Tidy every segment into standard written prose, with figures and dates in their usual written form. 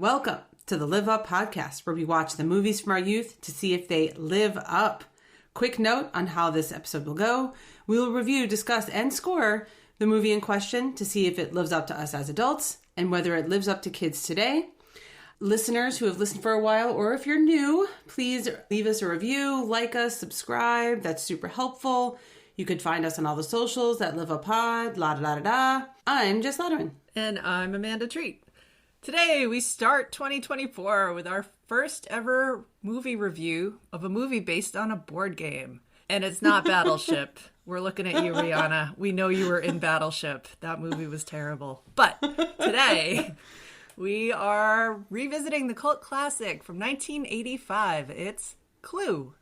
Welcome to the Live Up podcast, where we watch the movies from our youth to see if they live up. Quick note on how this episode will go. We will review, discuss, and score the movie in question to see if it lives up to us as adults and whether it lives up to kids today. Listeners who have listened for a while, or if you're new, please leave us a review, like us, subscribe. That's super helpful. You could find us on all the socials at Live Up Pod, la da da da da. I'm Jess Latterman. And I'm Amanda Treat. Today we start 2024 with our first ever movie review of a movie based on a board game. And it's not Battleship. We're looking at you, Rihanna. We know you were in Battleship. That movie was terrible. But today we are revisiting the cult classic from 1985. It's Clue.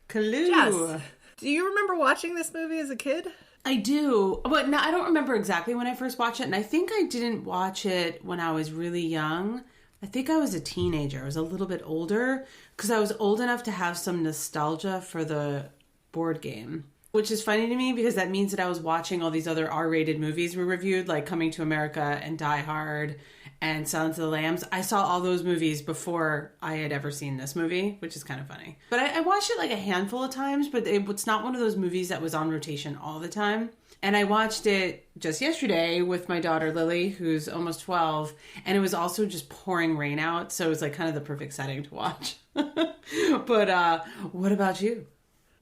Clue. Jess, do you remember watching this movie as a kid? I do, but no, I don't remember exactly when I first watched it, and I think I didn't watch it when I was really young. I think I was a teenager. I was a little bit older, because I was old enough to have some nostalgia for the board game, which is funny to me because that means that I was watching all these other R-rated movies we reviewed, like Coming to America and Die Hard and Silence of the Lambs. I saw all those movies before I had ever seen this movie, which is kind of funny. But I watched it like a handful of times, but it's not one of those movies that was on rotation all the time. And I watched it just yesterday with my daughter Lily, who's almost 12, and it was also just pouring rain out, so it was like kind of the perfect setting to watch. But what about you?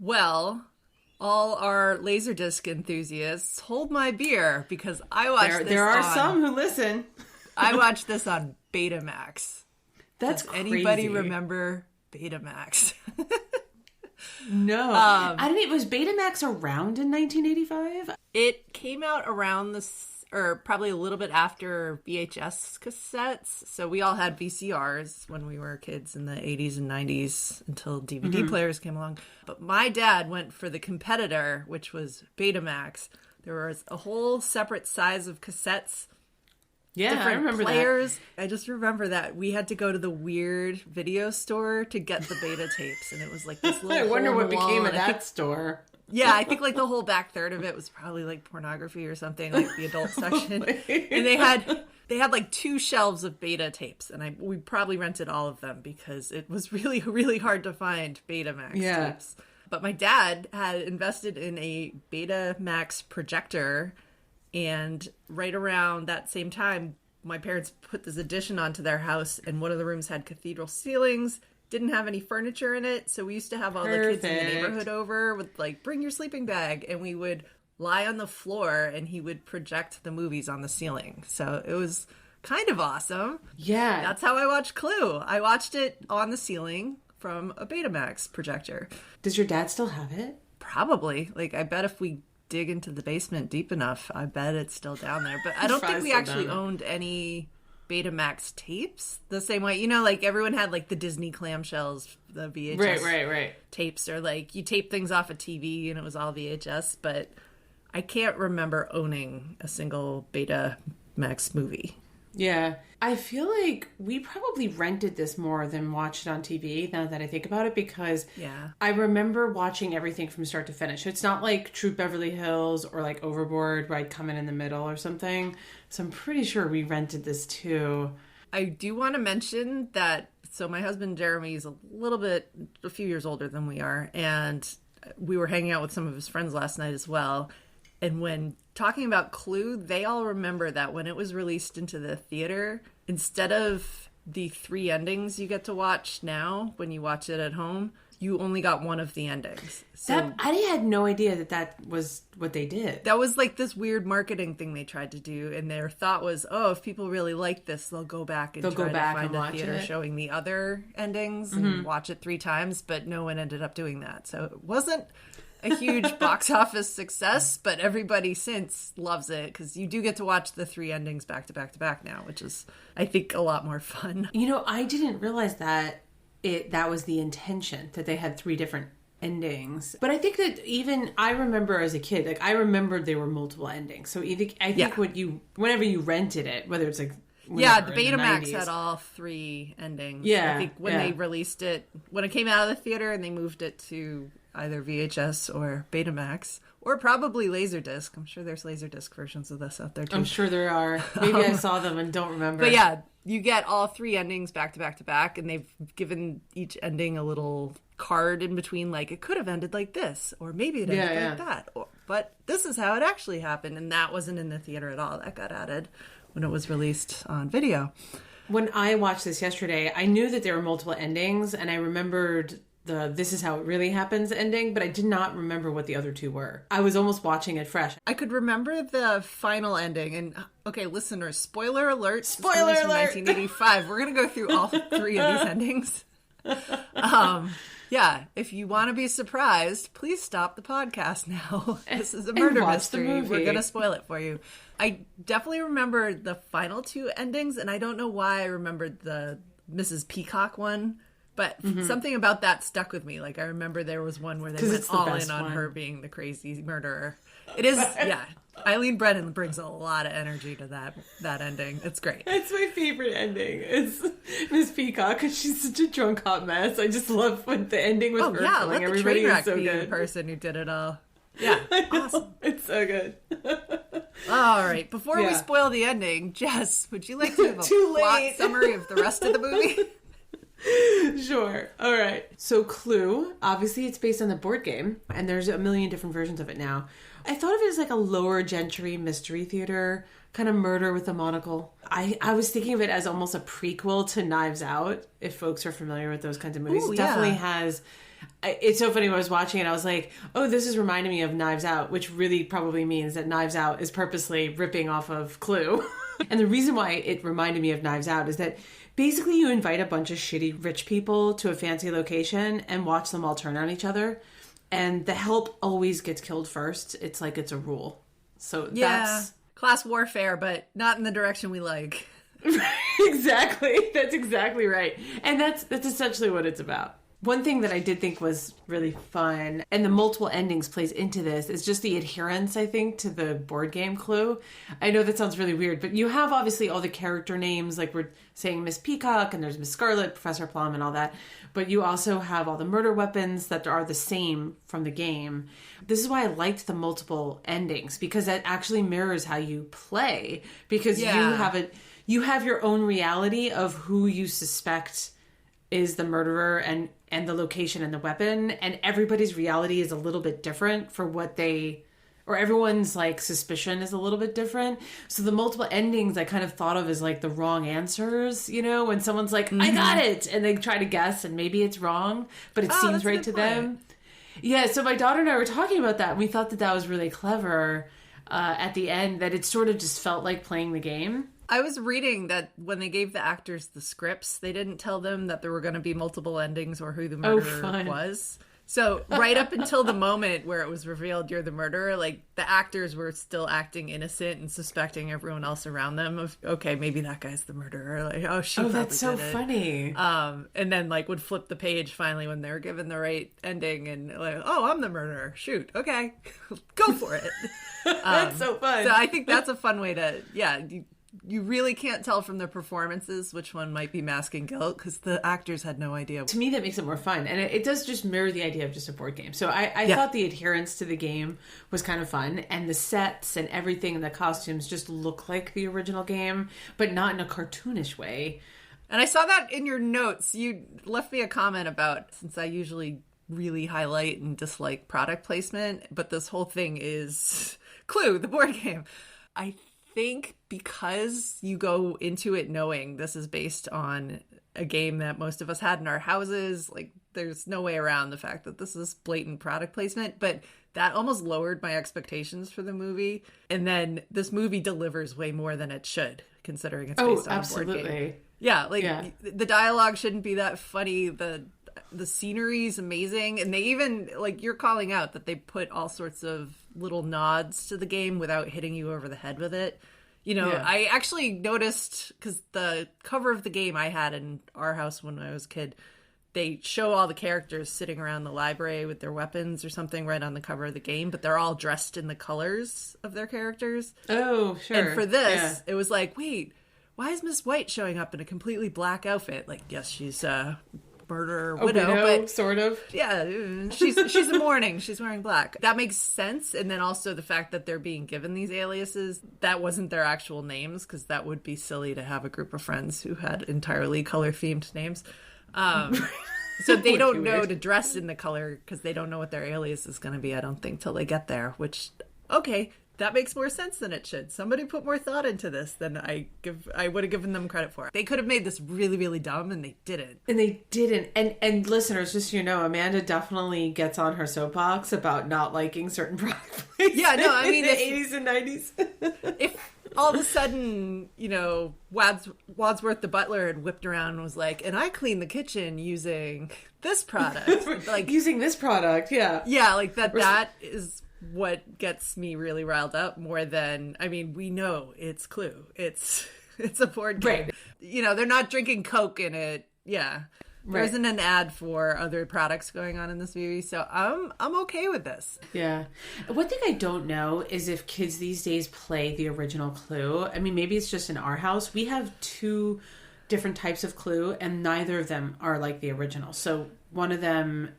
Well, all our Laserdisc enthusiasts, hold my beer, because I watched this There are some who listen. I watched this on Betamax. That's Does crazy. anybody remember Betamax? No. Was Betamax around in 1985? It came out around or probably a little bit after VHS cassettes. So we all had VCRs when we were kids in the 80s and 90s until DVD players came along. But my dad went for the competitor, which was Betamax. There was a whole separate size of cassettes. Yeah, different I remember players. I just remember that we had to go to the weird video store to get the beta tapes, and it was like this little. I wonder what became of that that store. Yeah, I think like the whole back third of it was probably like pornography or something, like the adult section. And they had like 2 shelves of beta tapes, and we probably rented all of them because it was really, really hard to find Betamax tapes. But my dad had invested in a Betamax projector. And right around that same time, my parents put this addition onto their house, and one of the rooms had cathedral ceilings, didn't have any furniture in it. So we used to have all the kids in the neighborhood over with like, bring your sleeping bag. And we would lie on the floor and he would project the movies on the ceiling. So it was kind of awesome. Yeah. That's how I watched Clue. I watched it on the ceiling from a Betamax projector. Does your dad still have it? Probably. Like, I bet if we dig into the basement deep enough, I bet it's still down there. But I don't think we actually owned any Betamax tapes the same way. You know, like everyone had like the Disney clamshells, the VHS right. tapes, or like you tape things off a TV and it was all VHS. But I can't remember owning a single Betamax movie. Yeah. I feel like we probably rented this more than watched it on TV, now that I think about it, because I remember watching everything from start to finish. It's not like True Beverly Hills or like Overboard where I'd come in the middle or something. So I'm pretty sure we rented this too. I do want to mention that, so my husband Jeremy is a few years older than we are, and we were hanging out with some of his friends last night as well. And when talking about Clue, they all remember that when it was released into the theater, instead of the 3 endings you get to watch now when you watch it at home, you only got one of the endings. So I had no idea that was what they did. That was like this weird marketing thing they tried to do. And their thought was, oh, if people really like this, they'll go back and try to find a theater showing the other endings and watch it 3 times. But no one ended up doing that. So it wasn't a huge box office success, but everybody since loves it because you do get to watch the 3 endings back to back to back now, which is, I think, a lot more fun. You know, I didn't realize that that was the intention, that they had 3 different endings. But I think that even I remember as a kid, like I remembered there were multiple endings. So I think whenever you rented it, whether it's like the Betamax had all 3 endings. I think when they released it, when it came out of the theater and they moved it to either VHS or Betamax, Or probably Laserdisc. I'm sure there's Laserdisc versions of this out there too. I'm sure there are. Maybe I saw them and don't remember. But yeah, you get all 3 endings back to back to back, and they've given each ending a little card in between, like, it could have ended like this, or maybe it ended like that. But this is how it actually happened, and that wasn't in the theater at all. That got added when it was released on video. When I watched this yesterday, I knew that there were multiple endings, and I remembered the "This is how it really happens" ending, but I did not remember what the other 2 were. I was almost watching it fresh. I could remember the final ending, and okay, listeners, spoiler alert. Spoiler alert! 1985. We're going to go through all 3 of these endings. Yeah, if you want to be surprised, please stop the podcast now. This is a murder mystery. We're going to spoil it for you. I definitely remember the final 2 endings, and I don't know why I remembered the Mrs. Peacock one, but something about that stuck with me. Like, I remember there was one where they went all in on her being the crazy murderer. It is, yeah. Eileen Brennan brings a lot of energy to that ending. It's great. It's my favorite ending. It's Miss Peacock because she's such a drunk hot mess. I just love when the ending was her killing everybody. Let the so be good. The person who did it all. Yeah, awesome. It's so good. All right, before we spoil the ending, Jess, would you like to have a plot summary of the rest of the movie? Sure. All right. So Clue, obviously it's based on the board game, and there's a million different versions of it now. I thought of it as like a lower gentry mystery theater, kind of Murder with a Monocle. I was thinking of it as almost a prequel to Knives Out, if folks are familiar with those kinds of movies. Ooh, it definitely has... It's so funny when I was watching it, I was like, oh, this is reminding me of Knives Out, which really probably means that Knives Out is purposely ripping off of Clue. And the reason why it reminded me of Knives Out is that basically you invite a bunch of shitty rich people to a fancy location and watch them all turn on each other. And the help always gets killed first. It's like it's a rule. So that's... class warfare, but not in the direction we like. Exactly. That's exactly right. And that's essentially what it's about. One thing that I did think was really fun, and the multiple endings plays into this, is just the adherence, I think, to the board game Clue. I know that sounds really weird, but you have obviously all the character names, like we're saying Miss Peacock, and there's Miss Scarlet, Professor Plum, and all that. But you also have all the murder weapons that are the same from the game. This is why I liked the multiple endings, because that actually mirrors how you play. Because you have your own reality of who you suspect is the murderer and the location and the weapon, and everybody's reality is a little bit different for what or everyone's like suspicion is a little bit different. So the multiple endings I kind of thought of as like the wrong answers, you know, when someone's like, I got it, and they try to guess and maybe it's wrong, but it seems right to them. Yeah, so my daughter and I were talking about that, and we thought that was really clever at the end, that it sort of just felt like playing the game. I was reading that when they gave the actors the scripts, they didn't tell them that there were going to be multiple endings or who the murderer was. So right up until the moment where it was revealed you're the murderer, like the actors were still acting innocent and suspecting everyone else around them of, okay, maybe that guy's the murderer. Like, that's so funny. And then like would flip the page finally when they were given the right ending and like, oh, I'm the murderer. Shoot. Okay, go for it. That's so fun. So I think that's a fun way to, you really can't tell from the performances which one might be masking guilt because the actors had no idea. To me, that makes it more fun. And it does just mirror the idea of just a board game. So I thought the adherence to the game was kind of fun. And the sets and everything and the costumes just look like the original game, but not in a cartoonish way. And I saw that in your notes. You left me a comment about, since I usually really highlight and dislike product placement, but this whole thing is Clue, the board game. I think because you go into it knowing this is based on a game that most of us had in our houses, like there's no way around the fact that this is blatant product placement, but that almost lowered my expectations for the movie. And then this movie delivers way more than it should, considering it's based on a board game. Yeah, the dialogue shouldn't be that funny. The scenery is amazing, and they even, like, you're calling out that they put all sorts of little nods to the game without hitting you over the head with it. You know, I actually noticed, because the cover of the game I had in our house when I was a kid, they show all the characters sitting around the library with their weapons or something right on the cover of the game, but they're all dressed in the colors of their characters. Oh, sure. And for this, it was like, wait, why is Miss White showing up in a completely black outfit? Like, yes, she's murderer a widow, but sort of. yeah, she's in mourning. She's wearing black. That makes sense. And then also the fact that they're being given these aliases, that wasn't their actual names, because that would be silly to have a group of friends who had entirely color-themed names. So they don't know to dress in the color because they don't know what their alias is going to be, I don't think, till they get there, which, okay, that makes more sense than it should. Somebody put more thought into this than I would have given them credit for. They could have made this really, really dumb, and they didn't. And listeners, just so you know, Amanda definitely gets on her soapbox about not liking certain product placement. Yeah, no, I mean, in the 80s and 90s. If all of a sudden, you know, Wadsworth the butler had whipped around and was like, and I cleaned the kitchen using this product. Like, using this product, yeah. Yeah, like that is what gets me really riled up more than, I mean, we know it's Clue. It's a board game. Right. You know, they're not drinking Coke in it. Yeah. There isn't an ad for other products going on in this movie, so I'm okay with this. Yeah. One thing I don't know is if kids these days play the original Clue. I mean, maybe it's just in our house. We have 2 different types of Clue, and neither of them are like the original. So one of them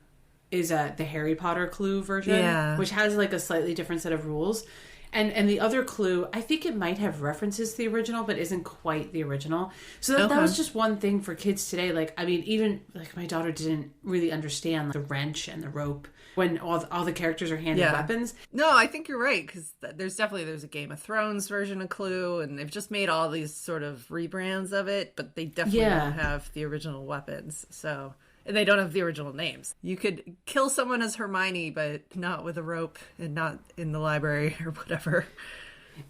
is the Harry Potter Clue version, which has like a slightly different set of rules. And the other Clue, I think it might have references to the original, but isn't quite the original. So that was just one thing for kids today. Like, I mean, even like my daughter didn't really understand like, the wrench and the rope when all the characters are handed weapons. No, I think you're right, because there's a Game of Thrones version of Clue, and they've just made all these sort of rebrands of it, but they definitely don't have the original weapons. So... And they don't have the original names. You could kill someone as Hermione, but not with a rope and not in the library or whatever.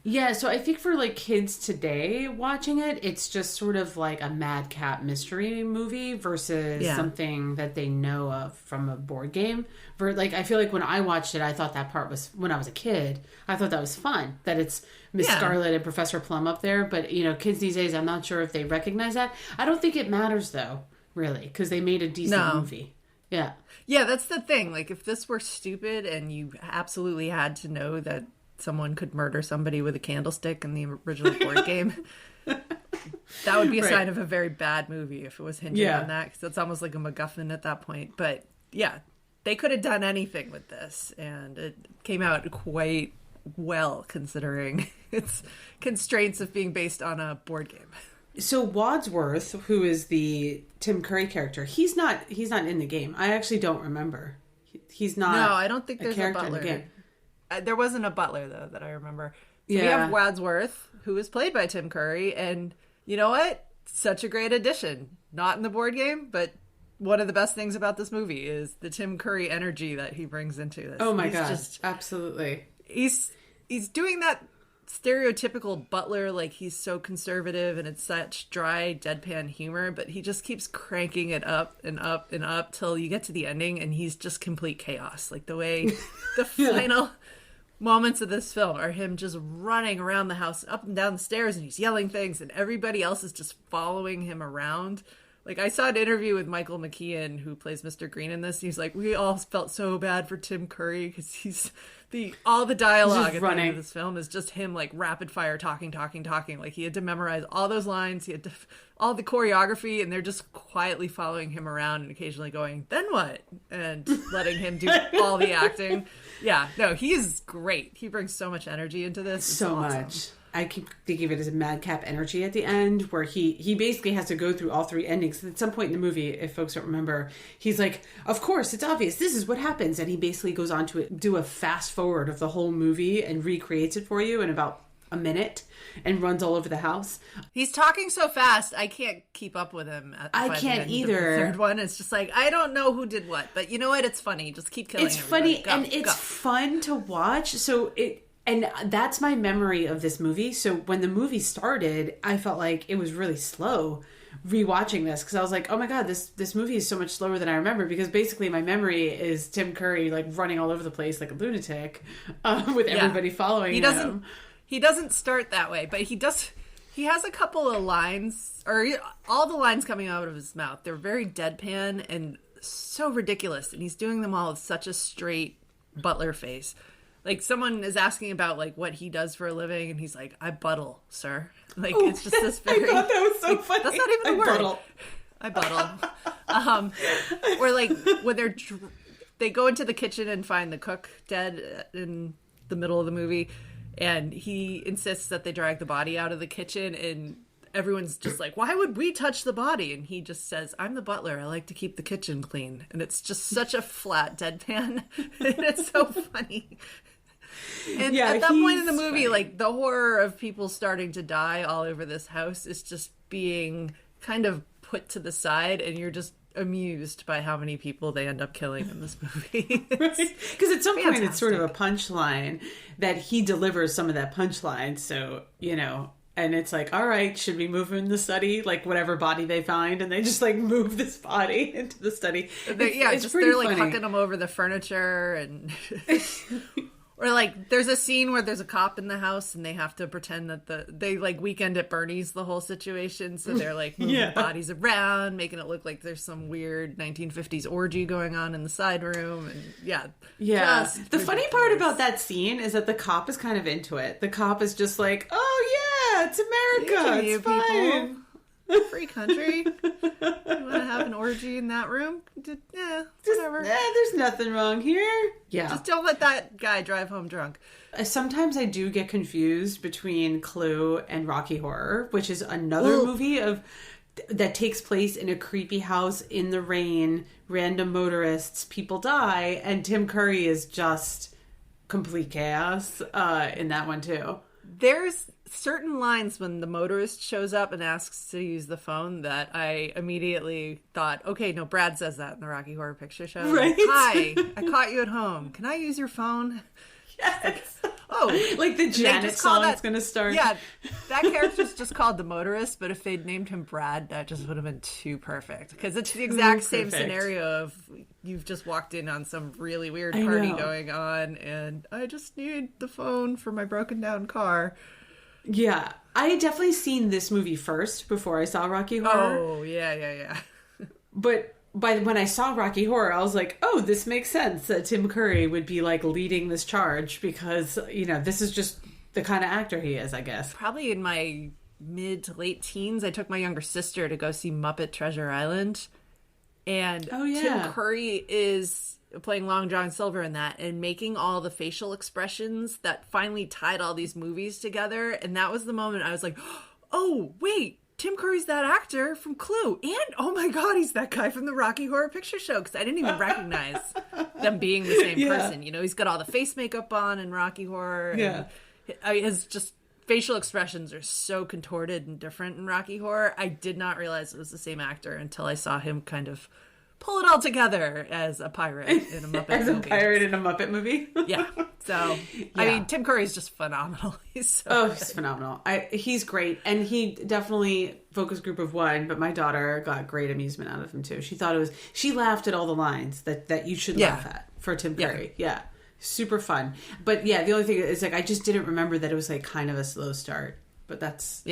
Yeah, so I think for like kids today watching it, it's just sort of like a madcap mystery movie versus something that they know of from a board game. Like, I feel like when I watched it, I thought that part was, when I was a kid, I thought that was fun, that it's Miss Scarlet and Professor Plum up there. But, you know, kids these days, I'm not sure if they recognize that. I don't think it matters, though. Really, because they made a decent movie. Yeah. Yeah, that's the thing. Like, if this were stupid and you absolutely had to know that someone could murder somebody with a candlestick in the original board game, that would be a sign of a very bad movie if it was hinging on that, because it's almost like a MacGuffin at that point. But, yeah, they could have done anything with this, and it came out quite well, considering its constraints of being based on a board game. So Wadsworth, who is the Tim Curry character, he's not in the game. I actually don't remember. He's not. No, I don't think there's a butler. In the game. There wasn't a butler though that I remember. So we have Wadsworth, who is played by Tim Curry, and you know what? Such a great addition. Not in the board game, but one of the best things about this movie is the Tim Curry energy that he brings into this. Oh my god, absolutely. He's doing that stereotypical butler, like he's so conservative and it's such dry deadpan humor, but he just keeps cranking it up and up and up till you get to the ending and he's just complete chaos. Like the way the final moments of this film are him just running around the house up and down the stairs, and he's yelling things and everybody else is just following him around. Like, I saw an interview with Michael McKean, who plays Mr. Green in this. He's like, we all felt so bad for Tim Curry because all the dialogue at the end of this film is just him, like, rapid fire talking. Like, he had to memorize all those lines. He had to, all the choreography, and they're just quietly following him around and occasionally going, then what? And letting him do all the acting. Yeah, no, he's great. He brings so much energy into this. It's so awesome. Much. I keep thinking of it as a madcap energy at the end, where he basically has to go through all 3 endings. At some point in the movie, if folks don't remember, he's like, of course, it's obvious, this is what happens. And he basically goes on to do a fast forward of the whole movie and recreates it for you in about a minute and runs all over the house. He's talking so fast, I can't keep up with him. I can't either. The third one, it's just like, I don't know who did what, but you know what? It's funny. Just keep killing It's everybody. funny, and it's fun to watch. And that's my memory of this movie. So when the movie started, I felt like it was really slow rewatching this, because I was like, oh my god, this movie is so much slower than I remember, because basically my memory is Tim Curry like running all over the place like a lunatic with everybody following him. He doesn't start that way, but he does. He has a couple of lines, or all the lines coming out of his mouth, they're very deadpan and so ridiculous, and he's doing them all with such a straight butler face. Like, someone is asking about, like, what he does for a living, and he's like, I buttle, sir. Like, it's just this very... I thought that was so funny. That's not even a word. Buttle. I buttle. Or like when they go into the kitchen and find the cook dead in the middle of the movie, and he insists that they drag the body out of the kitchen, and everyone's just like, why would we touch the body? And he just says, I'm the butler. I like to keep the kitchen clean. And it's just such a flat deadpan. It's so funny. And at that point in the movie, like the horror of people starting to die all over this house is just being kind of put to the side, and you're just amused by how many people they end up killing in this movie. Right? Because at some point it's sort of a punchline that he delivers some of that punchline. So, you know, and it's like, all right, should we move in the study? Like whatever body they find, and they just like move this body into the study. It's they're like hucking them over the furniture and... Or like there's a scene where there's a cop in the house and they have to pretend that they like Weekend at Bernie's the whole situation. So they're like moving bodies around, making it look like there's some weird 1950s orgy going on in the side room. And yeah. The funny part about that scene is that the cop is kind of into it. The cop is just like, oh yeah, it's America. It's fine. People. Free country. You want to have an orgy in that room? Yeah, whatever. There's nothing wrong here. Yeah. Just don't let that guy drive home drunk. Sometimes I do get confused between Clue and Rocky Horror, which is another movie that takes place in a creepy house in the rain, random motorists, people die, and Tim Curry is just complete chaos in that one too. There's certain lines when the motorist shows up and asks to use the phone that I immediately thought, okay, no, Brad says that in the Rocky Horror Picture Show. Right? Like, hi, I caught you at home. Can I use your phone? Yes. Oh, like the Janet song's going to start. Yeah, that character's just called the motorist, but if they'd named him Brad, that just would have been too perfect. Because it's the exact same scenario of you've just walked in on some really weird party going on, and I just need the phone for my broken down car. Yeah, I had definitely seen this movie first before I saw Rocky Horror. Oh, yeah. But when I saw Rocky Horror, I was like, oh, this makes sense that Tim Curry would be like leading this charge because, you know, this is just the kind of actor he is, I guess. Probably in my mid to late teens, I took my younger sister to go see Muppet Treasure Island. And Tim Curry is playing Long John Silver in that and making all the facial expressions that finally tied all these movies together. And that was the moment I was like, oh, wait, Tim Curry's that actor from Clue. And, oh my God, he's that guy from the Rocky Horror Picture Show. Because I didn't even recognize them being the same person. You know, he's got all the face makeup on in Rocky Horror. And his just facial expressions are so contorted and different in Rocky Horror. I did not realize it was the same actor until I saw him kind of pull it all together as a pirate in a Muppet movie. As a pirate in a Muppet movie? Yeah. So, I mean, Tim Curry's just phenomenal. He's phenomenal. He's great. And he definitely, focus group of one, but my daughter got great amusement out of him too. She laughed at all the lines that you should laugh at for Tim Curry. Yeah. Super fun. But yeah, the only thing is like, I just didn't remember that it was like kind of a slow start. But that's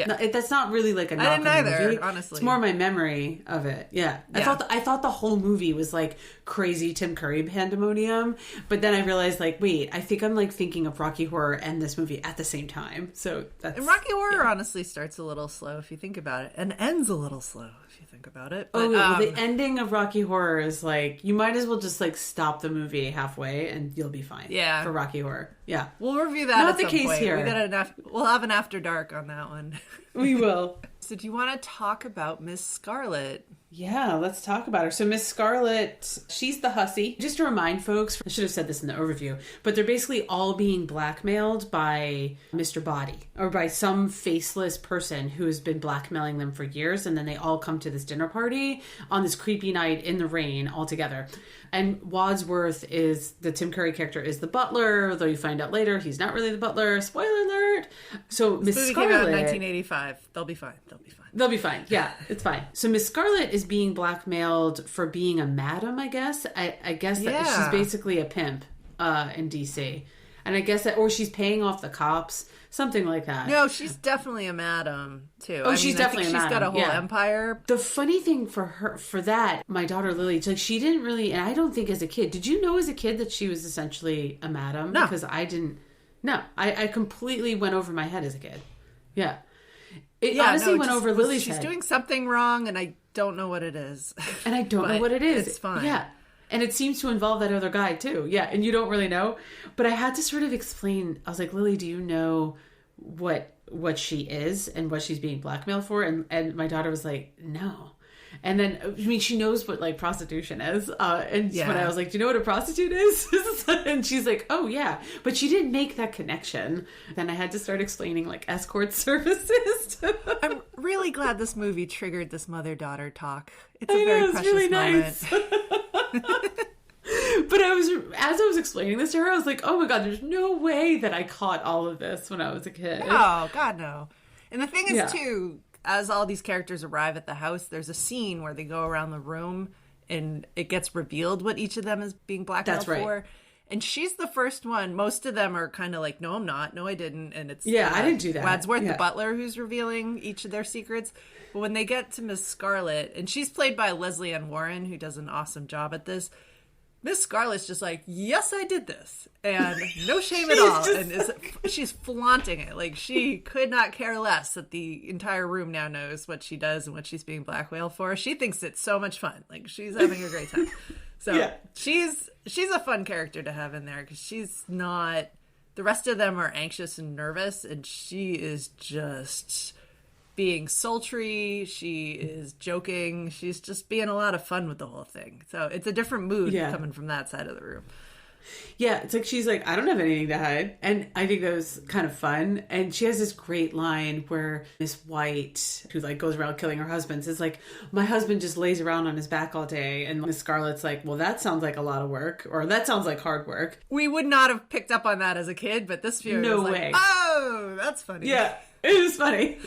not really like a knock. I didn't on the either, movie. honestly. It's more my memory of it. Yeah. I thought the whole movie was like crazy Tim Curry pandemonium, but then I realized like, wait, I think I'm like thinking of Rocky Horror and this movie at the same time. So that's and Rocky Horror honestly starts a little slow if you think about it, and ends a little slow if you think about it. But, the ending of Rocky Horror is like you might as well just like stop the movie halfway and you'll be fine. Yeah. For Rocky Horror. Yeah. We'll review that Not at the some case point. here. We'll have an after dark on that one. We will. So do you want to talk about Miss Scarlet? Yeah, let's talk about her. So Miss Scarlet, she's the hussy. Just to remind folks, I should have said this in the overview, but they're basically all being blackmailed by Mr. Body or by some faceless person who has been blackmailing them for years. And then they all come to this dinner party on this creepy night in the rain all together. And Wadsworth is, the Tim Curry character is the butler, though you find out later he's not really the butler. Spoiler alert. So Miss Scarlet came out in 1985. They'll be fine. They'll be fine. Yeah, it's fine. So Miss Scarlet is being blackmailed for being a madam, I guess. I guess that she's basically a pimp in DC. And I guess that, or she's paying off the cops, something like that. No, she's definitely a madam, too. She's definitely a madam. She's got a whole empire. The funny thing for that, my daughter Lily, like she didn't really, and I don't think as a kid, did you know as a kid that she was essentially a madam? No. Because I didn't, no. I completely went over my head as a kid. Yeah. It honestly went over Lily's head. She's doing something wrong, and I don't know what it is. And I don't know what it is. It's fine. Yeah. And it seems to involve that other guy, too. Yeah, and you don't really know. But I had to sort of explain. I was like, Lily, do you know what she is and what she's being blackmailed for? And my daughter was like, no. And then, I mean, she knows what, like, prostitution is. And when I was like, do you know what a prostitute is? And she's like, oh, yeah. But she didn't make that connection. Then I had to start explaining, like, escort services. I'm really glad this movie triggered this mother-daughter talk. It's a very precious really moment. Nice. But as I was explaining this to her, I was like, oh, my God, there's no way that I caught all of this when I was a kid. No, God, no. And the thing is, too... As all these characters arrive at the house, there's a scene where they go around the room and it gets revealed what each of them is being blackmailed for. And she's the first one. Most of them are kind of like, no, I'm not. No, I didn't. And it's I didn't do that. Wadsworth, the butler, who's revealing each of their secrets. But when they get to Miss Scarlet, and she's played by Leslie Ann Warren, who does an awesome job at this. Miss Scarlet's just like, yes, I did this. And no shame at all. And she's flaunting it. Like, she could not care less that the entire room now knows what she does and what she's being blackmailed for. She thinks it's so much fun. Like, she's having a great time. So she's a fun character to have in there because she's not... The rest of them are anxious and nervous, and she is just... being sultry, she is joking, she's just being a lot of fun with the whole thing. So it's a different mood coming from that side of the room. Yeah, it's like she's like, I don't have anything to hide. And I think that was kind of fun. And she has this great line where Miss White, who like goes around killing her husbands, is like, my husband just lays around on his back all day. And Miss Scarlet's like, well, that sounds like a lot of work, or that sounds like hard work. We would not have picked up on that as a kid, but this viewer was like, way. Oh, that's funny. Yeah, it was funny.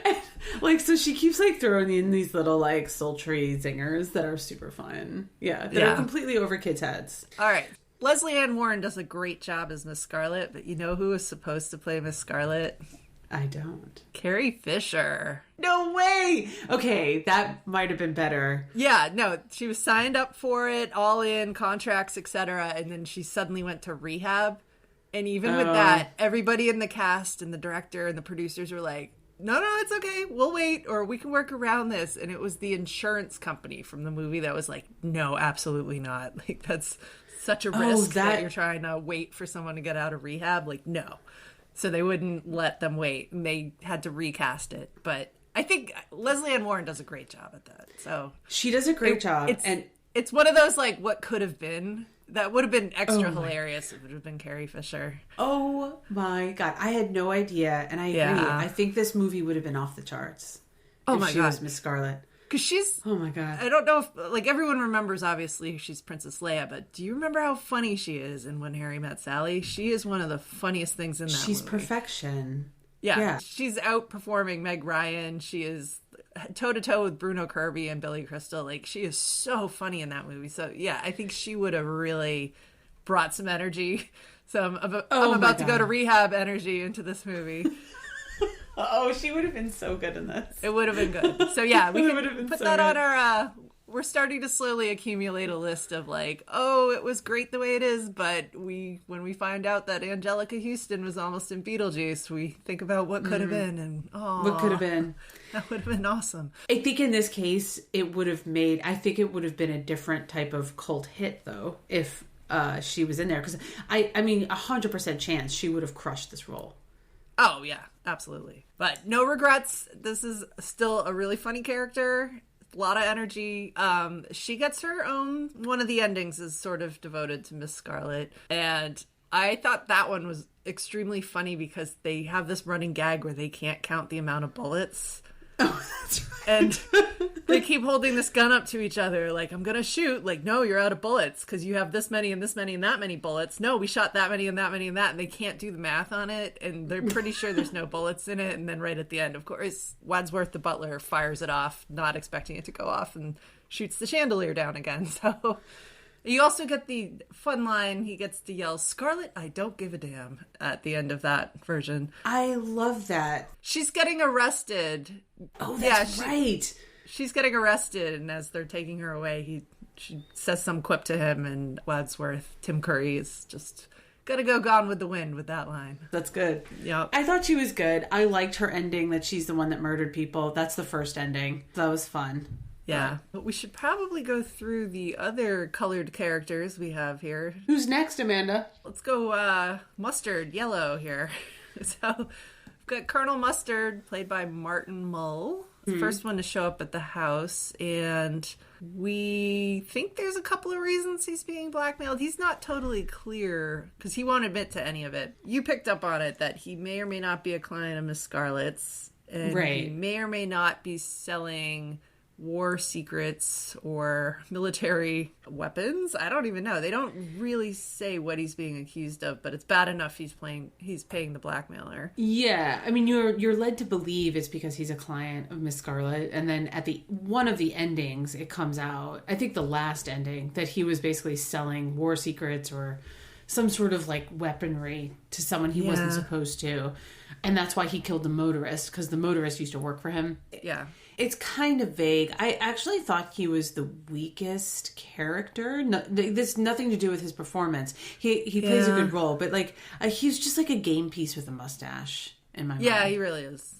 And, like, so she keeps like throwing in these little like sultry zingers that are super fun. That are completely over kids' heads. All right. Leslie Ann Warren does a great job as Miss Scarlet, but you know who was supposed to play Miss Scarlet? I don't. Carrie Fisher. No way! Okay, that might have been better. Yeah, no, she was signed up for it, all in, contracts, etc., and then she suddenly went to rehab. And even with that, everybody in the cast and the director and the producers were like, no, it's okay. We'll wait, or we can work around this. And it was the insurance company from the movie that was like, no, absolutely not. Like, that's such a risk that you're trying to wait for someone to get out of rehab. Like, no. So they wouldn't let them wait, and they had to recast it. But I think Leslie Ann Warren does a great job at that. So she does a great job. It's one of those, like, what could have been. That would have been extra hilarious if it would have been Carrie Fisher. Oh my God. I had no idea. And I agree. I think this movie would have been off the charts. If she was Miss Scarlet. Because she's... Oh my God. I don't know if... Like, everyone remembers, obviously, she's Princess Leia. But do you remember how funny she is in When Harry Met Sally? She is one of the funniest things in that movie. She's perfection. Yeah. She's outperforming Meg Ryan. She is... toe-to-toe with Bruno Kirby and Billy Crystal. Like, she is so funny in that movie. So, yeah, I think she would have really brought some energy. I'm about to go to rehab energy into this movie. She would have been so good in this. It would have been good. So, yeah, we can put that on our... we're starting to slowly accumulate a list of like, it was great the way it is, but when we find out that Angelica Houston was almost in Beetlejuice, we think about what could have been, and what could have been. That would have been awesome. I think in this case, it would have been a different type of cult hit, though, if she was in there. Because, I mean, 100% chance she would have crushed this role. Oh, yeah, absolutely. But no regrets. This is still a really funny character. A lot of energy. She gets her own... One of the endings is sort of devoted to Miss Scarlet. And I thought that one was extremely funny because they have this running gag where they can't count the amount of bullets. Oh, that's right. And they keep holding this gun up to each other like, I'm gonna shoot. Like, no, you're out of bullets because you have this many and this many and that many bullets. No, we shot that many and that many and that. And they can't do the math on it. And they're pretty sure there's no bullets in it. And then right at the end, of course, Wadsworth the butler fires it off, not expecting it to go off, and shoots the chandelier down again. So... You also get the fun line, he gets to yell, "Scarlet, I don't give a damn," at the end of that version. I love that. She's getting arrested. Oh, that's right. She's getting arrested, and as they're taking her away, she says some quip to him, and Wadsworth, Tim Curry, is just Gotta go Gone with the Wind with that line. That's good. Yep. I thought she was good. I liked her ending that she's the one that murdered people. That's the first ending. That was fun. Yeah. But we should probably go through the other colored characters we have here. Who's next, Amanda? Let's go Mustard, yellow here. So we've got Colonel Mustard, played by Martin Mull. The first one to show up at the house, and we think there's a couple of reasons he's being blackmailed. He's not totally clear, because he won't admit to any of it. You picked up on it, that he may or may not be a client of Miss Scarlet's, and he may or may not be selling war secrets or military weapons. I don't even know. They don't really say what he's being accused of, but it's bad enough he's paying the blackmailer. Yeah, I mean, you're led to believe it's because he's a client of Miss Scarlet, and then at one of the endings, it comes out, I think the last ending, that he was basically selling war secrets or some sort of like weaponry to someone he wasn't supposed to, and that's why he killed the motorist, because the motorist used to work for him. Yeah. It's kind of vague. I actually thought he was the weakest character. No, there's nothing to do with his performance. He plays a good role, but like he's just like a game piece with a mustache in my mind. Yeah, he really is.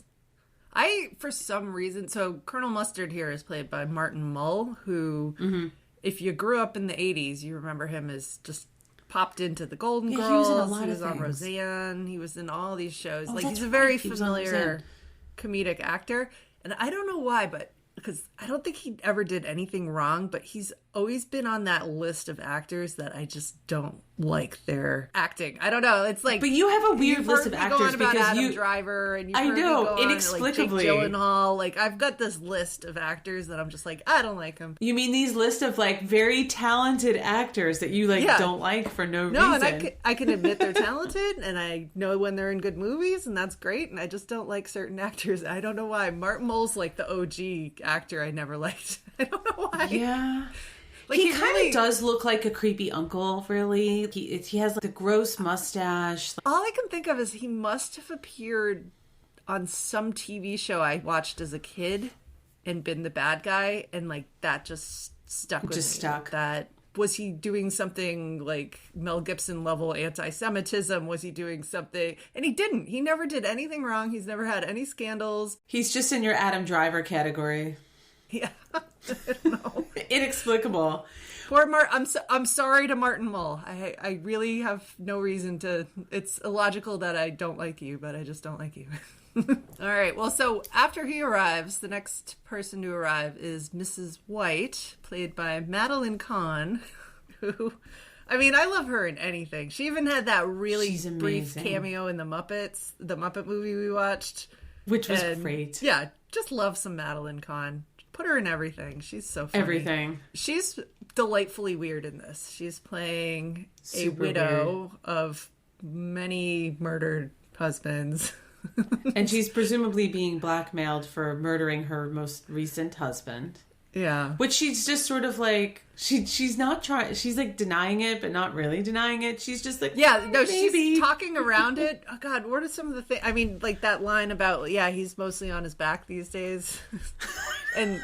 For some reason, so Colonel Mustard here is played by Martin Mull, who, if you grew up in the 80s, you remember him as just popped into the Golden Girls. He was in a lot he of was on things. Roseanne. He was in all these shows. Oh, Like, he's a that's very right. He was on familiar Roseanne. comedic actor. And I don't know why, but because I don't think he ever did anything wrong, but he's always been on that list of actors that I just don't like their acting. I don't know. It's like, But you have a weird list of actors going about because Adam Driver, and I know, like inexplicably. Jake Gyllenhaal. Like, I've got this list of actors that I'm just like, I don't like them. You mean these list of like very talented actors that you like don't like for no reason? No, and I can admit they're talented, and I know when they're in good movies, and that's great. And I just don't like certain actors. I don't know why. Martin Mull's like the OG actor I never liked. I don't know why. Yeah. Like, he kind really of does look like a creepy uncle, really. He has like the gross mustache. All I can think of is he must have appeared on some TV show I watched as a kid and been the bad guy, and like that just stuck with me. Stuck. That was he doing something like Mel Gibson level anti-Semitism? Was he doing something? And he didn't. He never did anything wrong. He's never had any scandals. He's just in your Adam Driver category. Yeah, I don't know. Inexplicable. Poor I'm sorry to Martin Mull. I really have no reason to. It's illogical that I don't like you, but I just don't like you. All right. Well, so after he arrives, the next person to arrive is Mrs. White, played by Madeline Kahn, who, I mean, I love her in anything. She even had that really brief cameo in the Muppet movie we watched, which was great. Yeah, just love some Madeline Kahn. Put her in everything. She's so funny. Everything. She's delightfully weird in this. She's playing a widow of many murdered husbands. And she's presumably being blackmailed for murdering her most recent husband. Yeah. Which she's just sort of like, she's not trying, she's like denying it, but not really denying it. She's just like, yeah, no, maybe. She's talking around it. Oh God, what are some of the things? I mean, like that line about, yeah, he's mostly on his back these days. And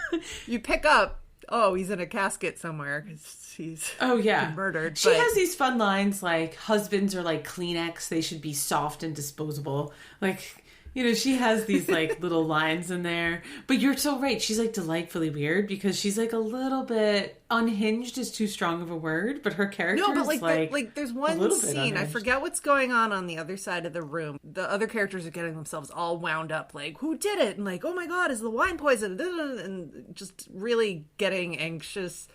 you pick up, oh, he's in a casket somewhere because he's been murdered. She has these fun lines like, husbands are like Kleenex, they should be soft and disposable. Like, you know, she has these like little lines in there. But you're so right. She's like delightfully weird because she's like a little bit unhinged is too strong of a word, but her character no, but is like there's one scene, I forget what's going on the other side of the room. The other characters are getting themselves all wound up, like, who did it? And like, oh my God, is the wine poison? And just really getting anxious.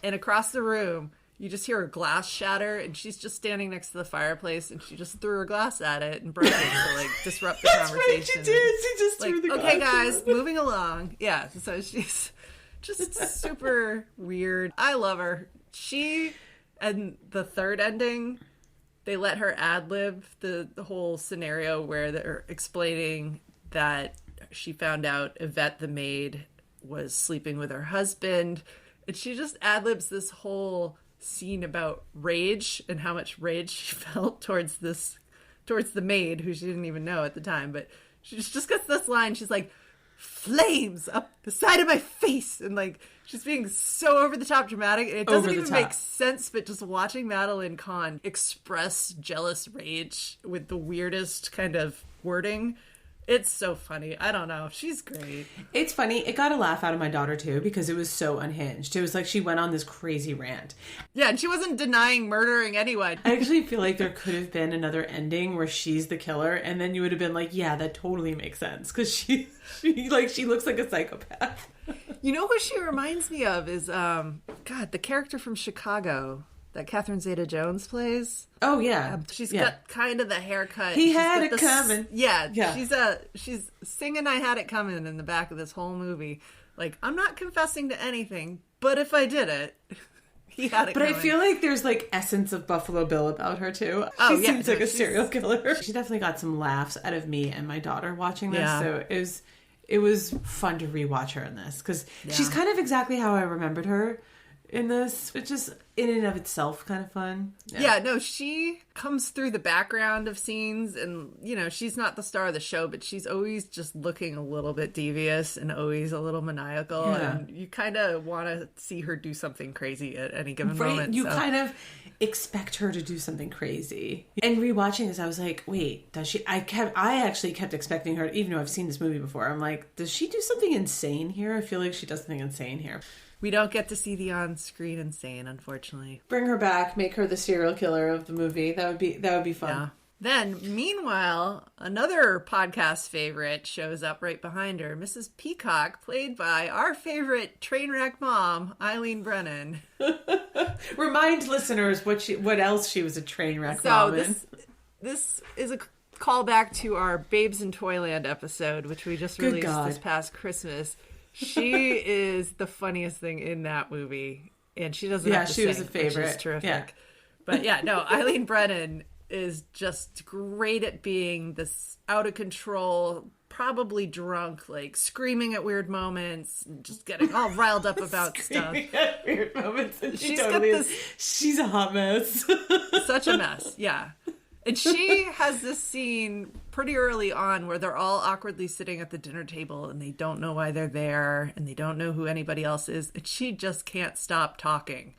And across the room, you just hear a glass shatter, and she's just standing next to the fireplace, and she just threw her glass at it and broke it to like disrupt the conversation. Right, she did. She just threw the glass. Okay, guys, moving along. Yeah, so she's just super weird. I love her. She and the third ending, they let her ad-lib the whole scenario where they're explaining that she found out Yvette the maid was sleeping with her husband, and she just ad-libs this whole scene about rage and how much rage she felt towards the maid, who she didn't even know at the time, but she just gets this line. She's like, flames up the side of my face, and like she's being so over the top dramatic. It doesn't even make sense, but just watching Madeline Kahn express jealous rage with the weirdest kind of wording, it's so funny. I don't know. She's great. It's funny. It got a laugh out of my daughter, too, because it was so unhinged. It was like she went on this crazy rant. Yeah, and she wasn't denying murdering anyone. I actually feel like there could have been another ending where she's the killer, and then you would have been like, yeah, that totally makes sense, because she looks like a psychopath. You know who she reminds me of is, the character from Chicago that Catherine Zeta-Jones plays. Oh, yeah. She's got kind of the haircut. He had it coming. Yeah. She's singing I Had It Coming in the back of this whole movie. Like, I'm not confessing to anything, but if I did it, he had it coming. But I feel like there's, like, essence of Buffalo Bill about her, too. Oh, she seems like a serial killer. She definitely got some laughs out of me and my daughter watching this, so it was fun to rewatch her in this, because she's kind of exactly how I remembered her in this, which is in and of itself kind of fun. Yeah, no, she comes through the background of scenes, and, you know, she's not the star of the show, but she's always just looking a little bit devious and always a little maniacal, and you kind of want to see her do something crazy at any given moment. You kind of expect her to do something crazy. And rewatching this, I was like, wait, does she? I actually kept expecting her, even though I've seen this movie before. I'm like, does she do something insane here? I feel like she does something insane here. We don't get to see the on-screen insane, unfortunately. Bring her back, make her the serial killer of the movie. That would be fun. Yeah. Then, meanwhile, another podcast favorite shows up right behind her, Mrs. Peacock, played by our favorite train wreck mom, Eileen Brennan. Remind listeners what else she was a train wreck mom in. This is a callback to our Babes in Toyland episode, which we just released this past Christmas. She is the funniest thing in that movie, and she doesn't have to sing, was a favorite. Which is terrific. Yeah. But yeah, no, Eileen Brennan is just great at being this out of control, probably drunk, like screaming at weird moments, and just getting all riled up about stuff. At weird moments, and she's totally got this. She's a hot mess. Such a mess, yeah. And she has this scene pretty early on where they're all awkwardly sitting at the dinner table and they don't know why they're there and they don't know who anybody else is. And she just can't stop talking.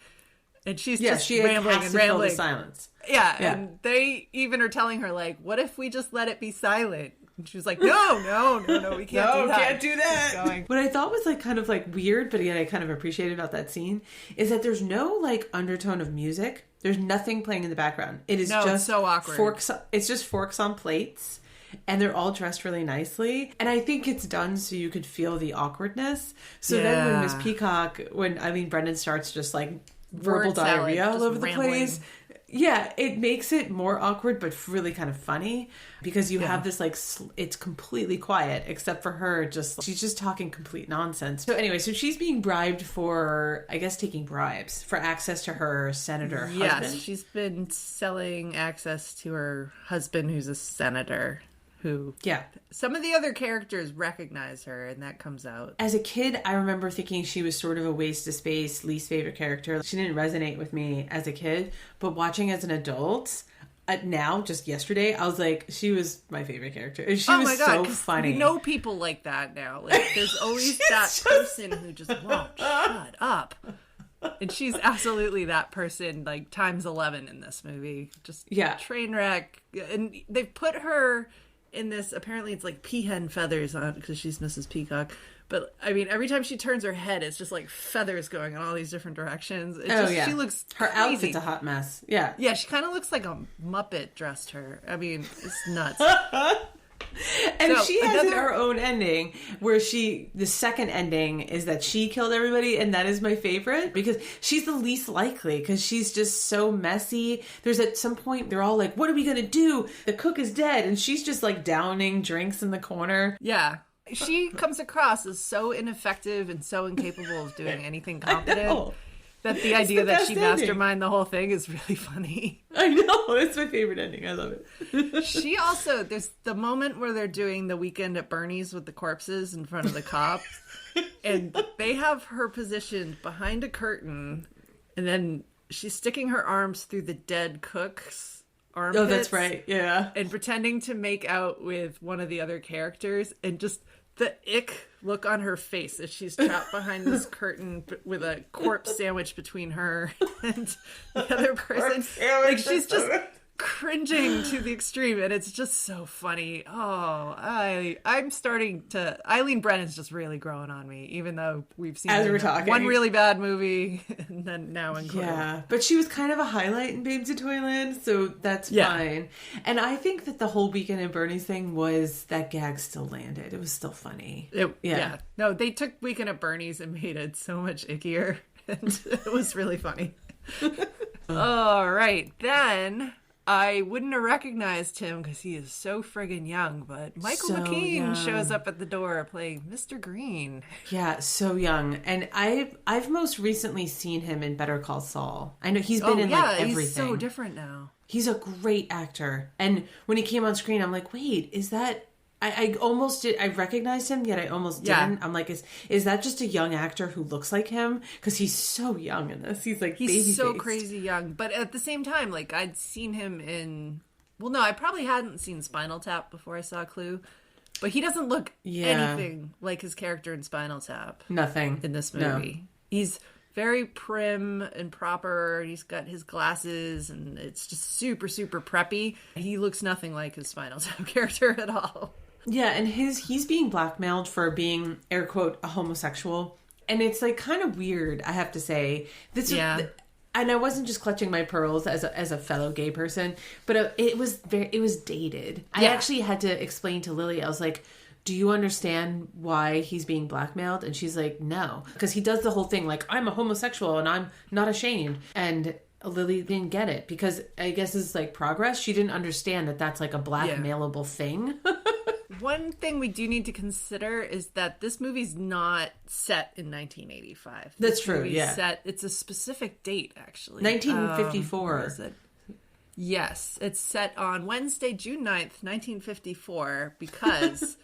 And she's just rambling and rambling. The silence. Yeah, and they even are telling her, like, what if we just let it be silent? And she was like, no, we can't do that. Can't do that. What I thought was like kind of like weird, but yet I kind of appreciated about that scene is that there's no like undertone of music. There's nothing playing in the background. It is just so awkward. Forks. It's just forks on plates, and they're all dressed really nicely. And I think it's done so you could feel the awkwardness. So then when Miss Peacock, when Eileen Brennan starts just like verbal diarrhea all over the place. Yeah, it makes it more awkward, but really kind of funny because you have this like, it's completely quiet except for her. She's just talking complete nonsense. So anyway, so she's being bribed for, I guess, taking bribes for access to her senator husband. Yes, she's been selling access to her husband who's a senator. Some of the other characters recognize her, and that comes out. As a kid, I remember thinking she was sort of a waste of space, least favorite character. She didn't resonate with me as a kid, but watching as an adult, now, just yesterday, I was like, she was my favorite character. She was so funny. We know people like that now. Like, there's always that person who just won't shut up. And she's absolutely that person, like, times 11 in this movie. Just train wreck. And they've put her in this, apparently it's like peahen feathers on because she's Mrs. Peacock. But, I mean, every time she turns her head, it's just like feathers going in all these different directions. She looks her crazy. Outfit's a hot mess. Yeah. Yeah, she kind of looks like a Muppet dressed her. I mean, it's nuts. And she has her own ending where the second ending is that she killed everybody, and that is my favorite because she's the least likely because she's just so messy. There's at some point they're all like, what are we going to do? The cook is dead, and she's just like downing drinks in the corner. Yeah. She comes across as so ineffective and so incapable of doing anything competent that the idea that she masterminded the whole thing is really funny. I know. It's my favorite ending. I love it. She also, there's the moment where they're doing the weekend at Bernie's with the corpses in front of the cops. And they have her positioned behind a curtain. And then she's sticking her arms through the dead cook's armpits. Oh, that's right. Yeah. And pretending to make out with one of the other characters, and just the ick look on her face as she's trapped behind this curtain with a corpse sandwich between her and the other person. Like, she's just cringing to the extreme, and it's just so funny. I'm starting to... Eileen Brennan's just really growing on me, even though we've seen As we're talking. one really bad movie, and then now in Clue. Yeah, but she was kind of a highlight in Babes in Toyland, so that's fine. And I think that the whole Weekend at Bernie's thing was that gag still landed. It was still funny. Yeah. No, they took Weekend at Bernie's and made it so much ickier, and it was really funny. All right, then... I wouldn't have recognized him because he is so friggin' young, but Michael McKean shows up at the door playing Mr. Green. Yeah, so young. And I've most recently seen him in Better Call Saul. I know he's been in like everything. He's so different now. He's a great actor. And when he came on screen, I'm like, wait, is that... I almost did. I recognized him, yet I almost didn't. I'm like, is that just a young actor who looks like him? Because he's so young in this. He's like he's so crazy young. But at the same time, like I'd seen him in. Well, no, I probably hadn't seen Spinal Tap before I saw Clue. But he doesn't look anything like his character in Spinal Tap. Nothing in this movie. No. He's very prim and proper. He's got his glasses, and it's just super, super preppy. He looks nothing like his Spinal Tap character at all. Yeah, and he's being blackmailed for being, air quote, a homosexual. And it's like kind of weird, I have to say. And I wasn't just clutching my pearls as a fellow gay person, but it was dated. I actually had to explain to Lily, I was like, do you understand why he's being blackmailed? And she's like, no. Because he does the whole thing like, I'm a homosexual and I'm not ashamed. And Lily didn't get it because I guess it's like progress. She didn't understand that that's like a blackmailable thing. One thing we do need to consider is that this movie's not set in 1985. That's true, It's a specific date, actually. 1954. Is it? Yes, it's set on Wednesday, June 9th, 1954, because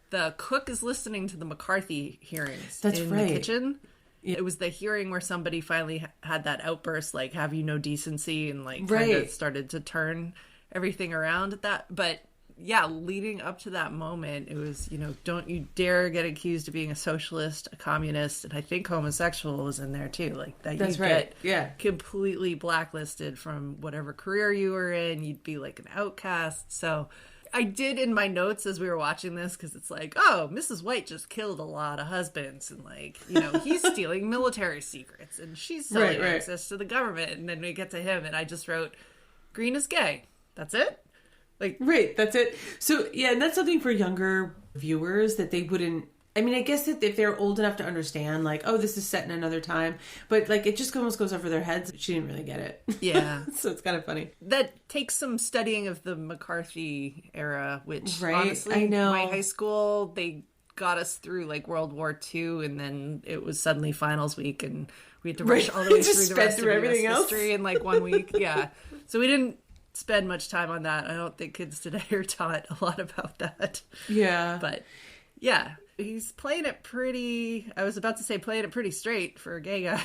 the cook is listening to the McCarthy hearings the kitchen. Yeah. It was the hearing where somebody finally had that outburst, like, have you no decency, and like kind of started to turn everything around at that. But yeah, leading up to that moment, it was, don't you dare get accused of being a socialist, a communist, and I think homosexual was in there too. Like that, that's get completely blacklisted from whatever career you were in. You'd be like an outcast. So I did in my notes as we were watching this, because it's like, oh, Mrs. White just killed a lot of husbands, and like, he's stealing military secrets, and she's selling access to the government. And then we get to him, and I just wrote, Green is gay. That's it. Like, right, that's it. So, yeah, and that's something for younger viewers that they wouldn't... I mean, I guess that if they're old enough to understand, like, oh, this is set in another time. But, like, it just almost goes over their heads. She didn't really get it. Yeah. So it's kind of funny. That takes some studying of the McCarthy era, which, right? Honestly, I know. My high school, they got us through, like, World War II, and then it was suddenly finals week, and we had to rush all the way through the rest of everything else. History in, like, 1 week. Yeah. So we didn't spend much time on that. I don't think kids today are taught a lot about that. Yeah. But yeah, he's playing it pretty straight for a gay guy.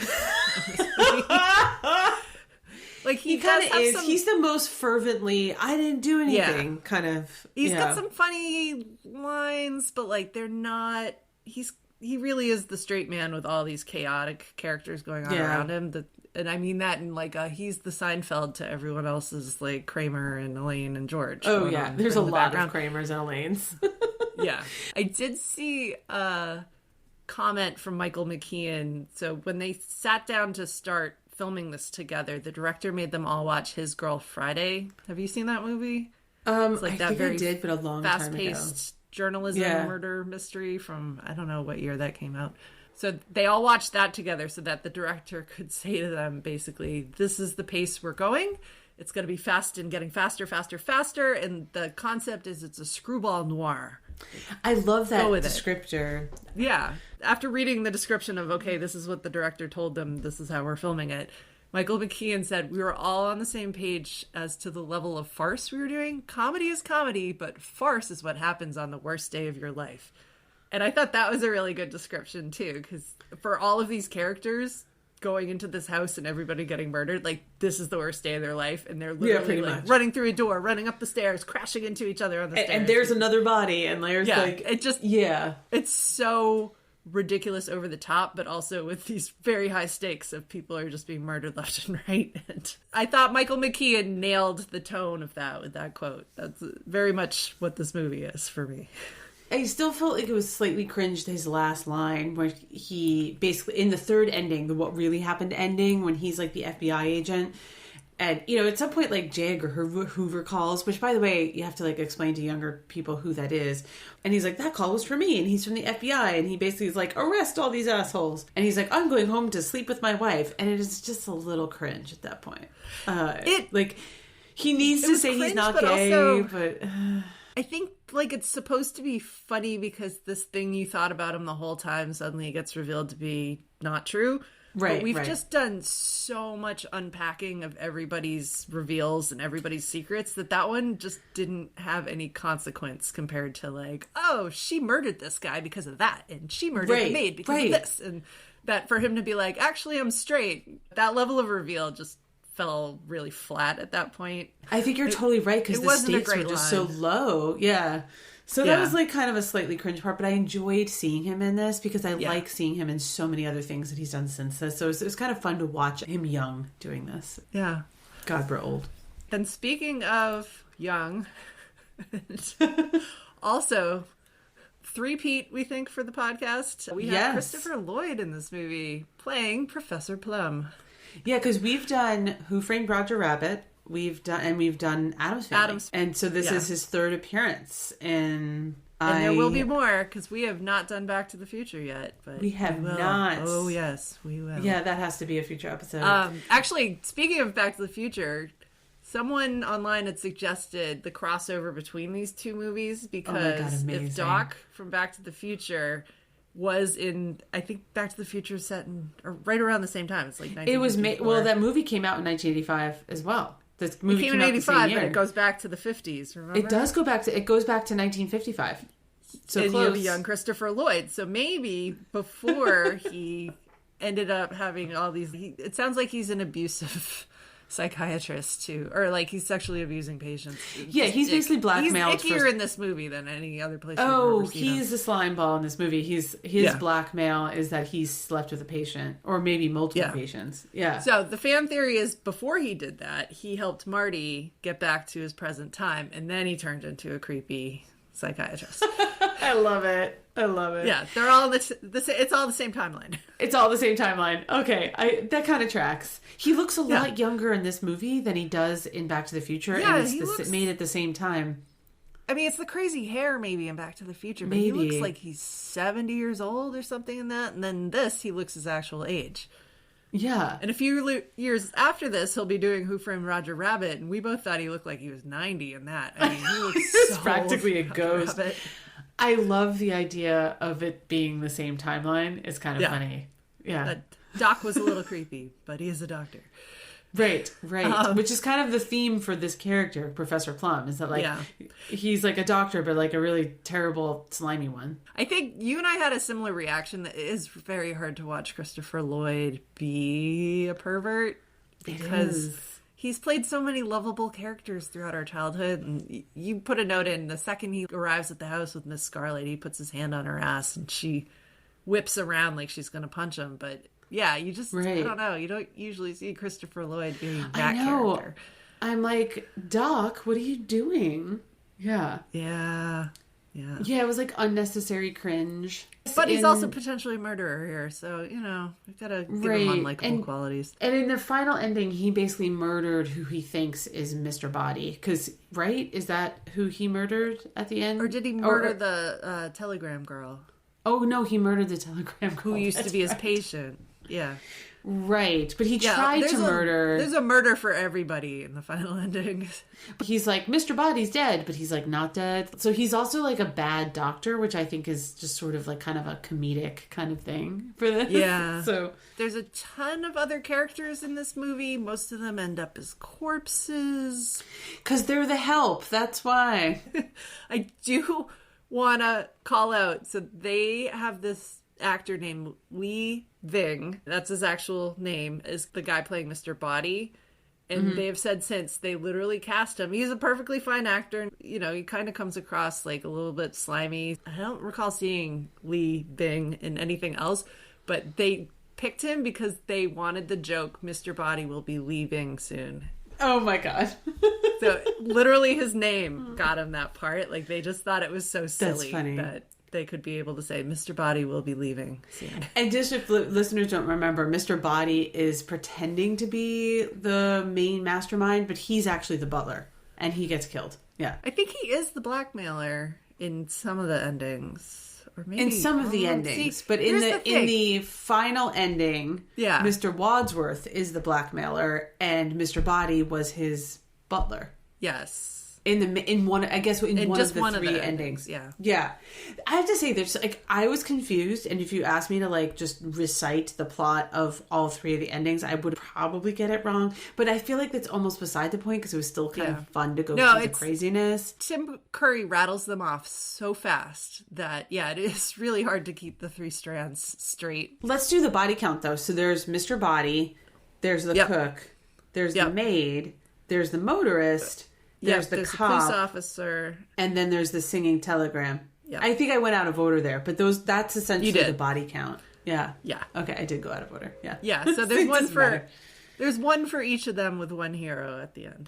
Like he kind of is. He's the most fervently, I didn't do anything kind of. He's got some funny lines, but like they're not, he really is the straight man with all these chaotic characters going on around him. And I mean that in like he's the Seinfeld to everyone else's like Kramer and Elaine and George. Oh yeah, there's a lot of Kramers and Elaines. Yeah, I did see a comment from Michael McKean. So when they sat down to start filming this together, the director made them all watch His Girl Friday. Have you seen that movie? It's like I think I did, but a long time ago. Fast-paced journalism murder mystery from I don't know what year that came out. So they all watched that together so that the director could say to them, basically, this is the pace we're going. It's going to be fast and getting faster, faster, faster. And the concept is it's a screwball noir. I love that descriptor. Yeah. After reading the description of, okay, this is what the director told them, this is how we're filming it, Michael McKean said we were all on the same page as to the level of farce we were doing. Comedy is comedy, but farce is what happens on the worst day of your life. And I thought that was a really good description, too, because for all of these characters, going into this house and everybody getting murdered. Like, this is the worst day of their life. And they're literally pretty like much. running through a door, running up the stairs, crashing into each other on the stairs. And there's another body, and there's it just, yeah. It's so ridiculous over the top, but also with these very high stakes of people are just being murdered left and right. And I thought Michael McKean nailed the tone of that with that quote. That's very much what this movie is for me. I still felt like it was slightly cringed, his last line, where he basically, in the third ending, the what really happened ending, when he's like the FBI agent, and, you know, at some point, like, J. Edgar Hoover calls, which, by the way, you have to, like, explain to younger people who that is. And he's like, that call was for me, and he's from the FBI, and he basically is like, arrest all these assholes. And he's like, I'm going home to sleep with my wife. And it is just a little cringe at that point. He needs to say he's not gay, but... I think, like, it's supposed to be funny because this thing you thought about him the whole time suddenly gets revealed to be not true. Right, but we've right. just done so much unpacking of everybody's reveals and everybody's secrets that one just didn't have any consequence compared to, like, oh, she murdered this guy because of that, and she murdered the maid because of this. And that for him to be like, actually, I'm straight, that level of reveal just fell really flat at that point. I think you're totally right, because the stakes were just so low. Yeah. So that was like kind of a slightly cringe part, but I enjoyed seeing him in this because I like seeing him in so many other things that he's done since this. So it was kind of fun to watch him young doing this. Yeah. God, we're old. And speaking of young, also, three-peat, we think, for the podcast. We have Christopher Lloyd in this movie playing Professor Plum. Yeah, because we've done Who Framed Roger Rabbit. We've done Addams Family. And so this is his third appearance. And there will be more, because we have not done Back to the Future yet. But we have not. Oh, yes, we will. Yeah, that has to be a future episode. Actually, speaking of Back to the Future, someone online had suggested the crossover between these two movies, because if Doc from Back to the Future was in, I think Back to the Future set in right around the same time. It's like 1954. It was that movie came out in 1985 as well. This movie came in 85, but it goes back to the 50s, remember? It does go back to 1955. So and close. You have young Christopher Lloyd. So maybe before he ended up having all these, it sounds like he's an abusive psychiatrist too, or like he's sexually abusing patients. Yeah, he's basically blackmailed. He's ickier in this movie than any other place. He's the slime ball in this movie. His blackmail is that he's slept with a patient, or maybe multiple patients. Yeah. So the fan theory is before he did that, he helped Marty get back to his present time, and then he turned into a creepy psychiatrist. I love it. Yeah, they're all it's all the same timeline. It's all the same timeline. Okay, that kind of tracks. He looks a lot younger in this movie than he does in Back to the Future, and it's made at the same time. I mean, it's the crazy hair maybe in Back to the Future, but he looks like he's 70 years old or something in that, and then this, he looks his actual age. Yeah. And a few years after this, he'll be doing Who Framed Roger Rabbit, and we both thought he looked like he was 90 in that. I mean, he looks so practically a ghost. Rabbit. I love the idea of it being the same timeline. It's kind of funny. Yeah. Doc was a little creepy, but he is a doctor. Right. Which is kind of the theme for this character, Professor Plum, is that like he's like a doctor, but like a really terrible, slimy one. I think you and I had a similar reaction. That it is very hard to watch Christopher Lloyd be a pervert because he's played so many lovable characters throughout our childhood. And you put a note in, the second he arrives at the house with Miss Scarlet, he puts his hand on her ass and she whips around like she's going to punch him. But yeah, you just, I don't know. You don't usually see Christopher Lloyd being that character. I'm like, Doc, what are you doing? Yeah. Yeah, it was like unnecessary cringe. But he's also potentially a murderer here, so, you know, we've got to give him unlikable qualities. And in the final ending, he basically murdered who he thinks is Mr. Body. Because, is that who he murdered at the end? Or did he murder the telegram girl? Oh, no, he murdered the telegram girl. Who used to be his patient. Yeah. Right. But he tried to murder. There's a murder for everybody in the final ending. He's like, Mr. Body's dead, but he's like not dead. So he's also like a bad doctor, which I think is just sort of like kind of a comedic kind of thing for this. Yeah. So there's a ton of other characters in this movie. Most of them end up as corpses. Because they're the help. That's why. I do want to call out. So they have this actor named Lee Ving, that's his actual name, is the guy playing Mr. Body. And they've said since they literally cast him. He's a perfectly fine actor. You know, he kind of comes across like a little bit slimy. I don't recall seeing Lee Ving in anything else, but they picked him because they wanted the joke, Mr. Body will be leaving soon. Oh my God. So literally his name got him that part. Like they just thought it was so silly that they could be able to say Mr. Body will be leaving soon. And just if listeners don't remember, Mr. Body is pretending to be the main mastermind, but he's actually the butler, and he gets killed. Yeah, I think he is the blackmailer in some of the endings, or maybe in some of the endings. But in the final ending, Mr. Wadsworth is the blackmailer, and Mr. Body was his butler. Yes. In one of the three endings. Yeah. I have to say, there's like, I was confused, and if you asked me to like just recite the plot of all three of the endings, I would probably get it wrong. But I feel like that's almost beside the point because it was still kind of fun to go through the craziness. Tim Curry rattles them off so fast that it is really hard to keep the three strands straight. Let's do the body count though. So there's Mr. Body, there's the cook, there's the maid, there's the motorist. There's the cop, police officer, and then there's the singing telegram. Yeah. I think I went out of order there, but that's essentially the body count. Yeah. Yeah. Okay, I did go out of order. Yeah. Yeah, so there's one for each of them with one hero at the end.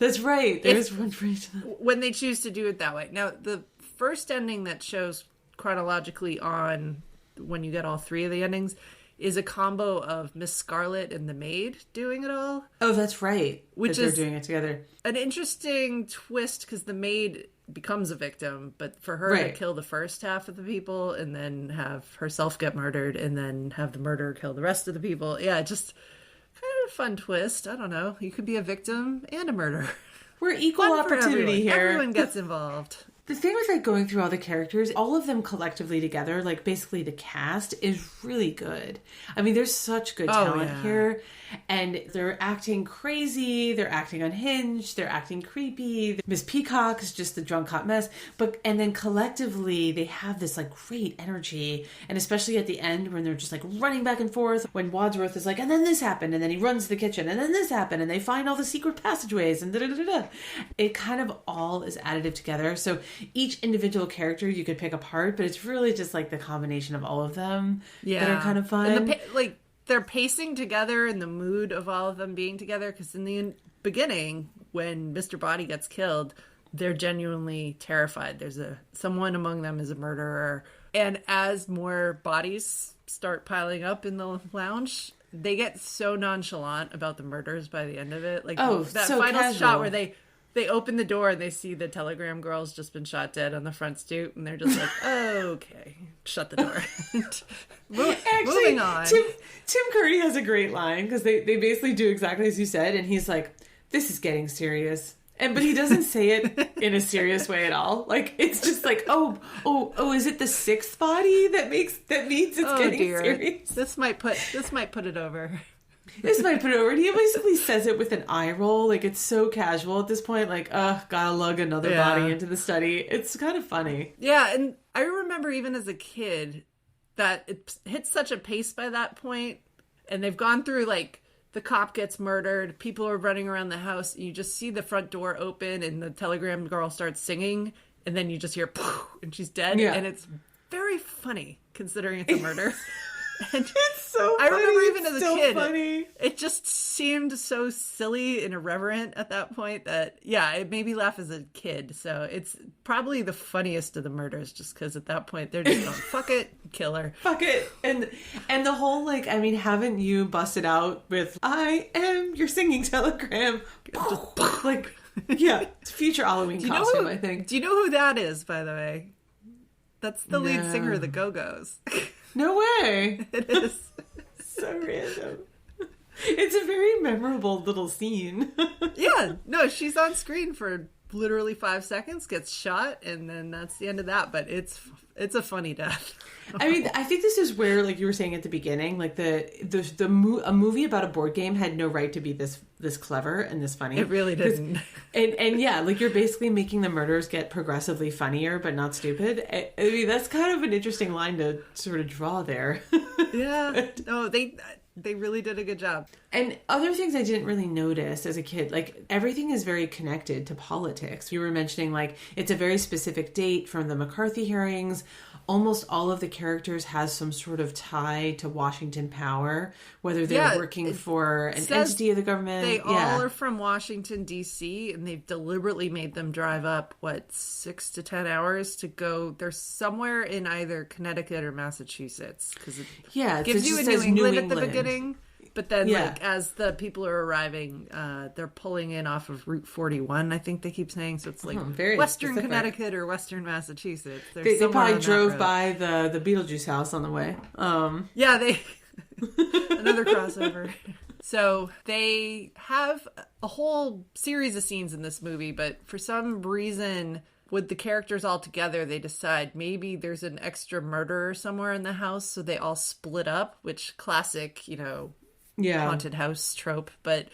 That's right. There's one for each of them. When they choose to do it that way. Now, the first ending that shows chronologically on when you get all three of the endings is a combo of Miss Scarlet and the maid doing it all. Oh, that's right. Which they're doing it together. An interesting twist because the maid becomes a victim, but for her to kill the first half of the people and then have herself get murdered and then have the murderer kill the rest of the people. Yeah, just kind of a fun twist. I don't know. You could be a victim and a murderer. We're equal opportunity here. Everyone gets involved. The thing with like going through all the characters, all of them collectively together, like basically the cast is really good. I mean, there's such good talent here, and they're acting crazy, they're acting unhinged, they're acting creepy. Miss Peacock is just the drunk hot mess, and then collectively they have this like great energy, and especially at the end when they're just like running back and forth. When Wadsworth is like, and then this happened, and then he runs to the kitchen, and then this happened, and they find all the secret passageways, and da-da-da-da. It kind of all is additive together. So each individual character you could pick apart, but it's really just like the combination of all of them that are kind of fun. And they're pacing together and the mood of all of them being together, because in the beginning, when Mr. Body gets killed, they're genuinely terrified. There's someone among them is a murderer. And as more bodies start piling up in the lounge, they get so nonchalant about the murders by the end of it. Like that so final casual shot where they open the door and they see the telegram girl's just been shot dead on the front stoop, and they're just like, oh, okay, shut the door. Moving on. Tim Curry has a great line, because they basically do exactly as you said, and he's like, this is getting serious. But he doesn't say it in a serious way at all. Like, it's just like, oh, is it the sixth body that means it's getting serious? This might put it over. This might put it over. And he basically says it with an eye roll. Like, it's so casual at this point. Like, gotta lug another body into the study. It's kind of funny. Yeah, and I remember even as a kid that it hits such a pace by that point, and they've gone through, like, the cop gets murdered, people are running around the house, and you just see the front door open, and the telegram girl starts singing, and then you just hear, poof, and she's dead. Yeah. And it's very funny, considering it's a murder. And it's so funny. I remember even as a kid, funny. It just seemed so silly and irreverent at that point that, it made me laugh as a kid. So it's probably the funniest of the murders, just because at that point they're just going, fuck it, kill her. Fuck it. And the whole, like, I mean, haven't you busted out with, I am your singing telegram? Just, like, yeah, it's future Halloween costume, I think. Do you know who that is, by the way? That's the lead singer of the Go-Go's. No way. It is. So random. It's a very memorable little scene. Yeah. No, she's on screen for literally 5 seconds, gets shot, and then that's the end of that. But it's It's a funny death. I mean, I think this is where, like you were saying at the beginning, like a movie about a board game had no right to be this clever and this funny. It really didn't. And yeah, like you're basically making the murders get progressively funnier, but not stupid. I mean, that's kind of an interesting line to sort of draw there. Yeah. No, they really did a good job. And other things I didn't really notice as a kid, like everything is very connected to politics. You were mentioning like it's a very specific date from the McCarthy hearings. Almost all of the characters has some sort of tie to Washington power, whether they're working for an entity of the government. They all are from Washington, D.C., and they've deliberately made them drive up, 6 to 10 hours to go. They're somewhere in either Connecticut or Massachusetts. Because it gives you a New England at the beginning. But then, like, as the people are arriving, they're pulling in off of Route 41, I think they keep saying. So it's like Western specific. Connecticut or Western Massachusetts. They probably drove by the Beetlejuice house on the way. Yeah, another crossover. So they have a whole series of scenes in this movie, but for some reason, with the characters all together, they decide maybe there's an extra murderer somewhere in the house, so they all split up, which classic, haunted house trope, but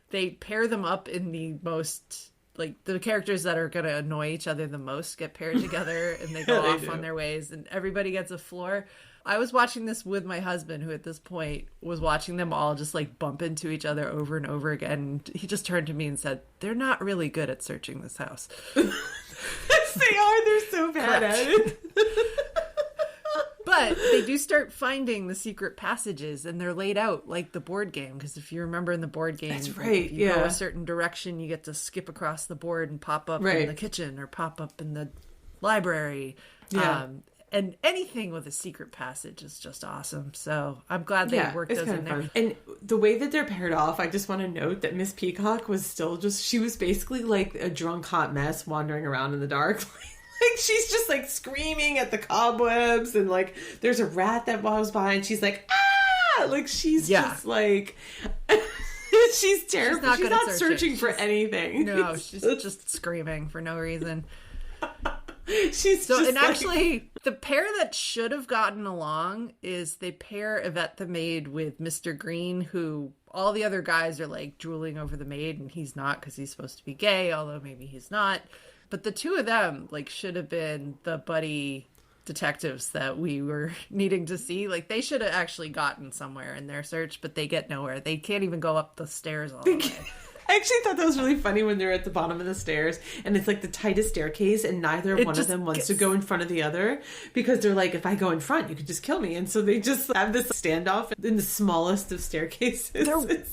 they pair them up in the most, like, the characters that are going to annoy each other the most get paired together and they go off on their ways and everybody gets a floor. I was watching this with my husband, who at this point was watching them all just like bump into each other over and over again. And he just turned to me and said, "They're not really good at searching this house." Yes, they are. They're so bad at it. But they do start finding the secret passages, and they're laid out like the board game. Because if you remember in the board game, that's right. If you go a certain direction, you get to skip across the board and pop up in the kitchen or pop up in the library. Yeah. And anything with a secret passage is just awesome. So I'm glad they worked those in there. And the way that they're paired off, I just want to note that Miss Peacock was still she was basically like a drunk hot mess wandering around in the dark. Like she's just like screaming at the cobwebs, and like there's a rat that walks by and she's like, ah! Like she's just like, she's terrible. She's not searching for anything. No, she's just screaming for no reason. Actually, the pair that should have gotten along is they pair Yvette the maid with Mr. Green, who all the other guys are like drooling over the maid, and he's not because he's supposed to be gay, although maybe he's not. But the two of them like should have been the buddy detectives that we were needing to see. Like they should have actually gotten somewhere in their search, but they get nowhere. They can't even go up the stairs all the way. I actually thought that was really funny when they're at the bottom of the stairs and it's like the tightest staircase and neither one of them wants to go in front of the other because they're like, if I go in front, you could just kill me. And so they just have this standoff in the smallest of staircases. They're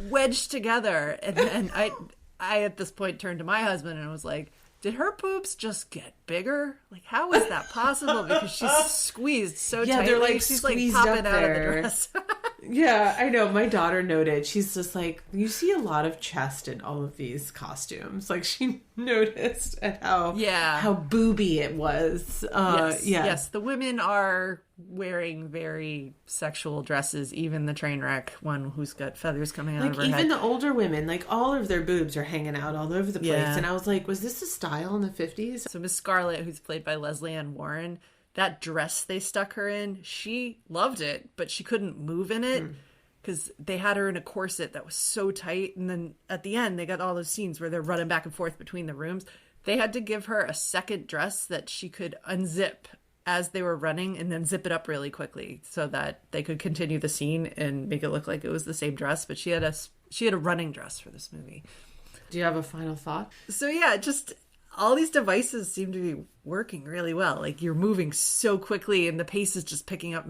wedged together. And then I at this point turned to my husband and was like, did her boobs just get bigger? Like, how is that possible? Because she's squeezed so tightly. They're like she's squeezed like popping up out there. of the dress. Yeah, I know. My daughter noted. She's just like, you see a lot of chest in all of these costumes. Like she noticed at how booby it was. Yes, the women are wearing very sexual dresses. Even the train wreck one who's got feathers coming out of her head. Even the older women, like all of their boobs are hanging out all over the place. Yeah. And I was like, was this a style in the 50s? So Miss Scarlett, who's played by Leslie Ann Warren, that dress they stuck her in, she loved it, but she couldn't move in it because they had her in a corset that was so tight. And then at the end, they got all those scenes where they're running back and forth between the rooms. They had to give her a second dress that she could unzip as they were running and then zip it up really quickly so that they could continue the scene and make it look like it was the same dress. But she had a running dress for this movie. Do you have a final thought? So yeah, just all these devices seem to be working really well. Like you're moving so quickly and the pace is just picking up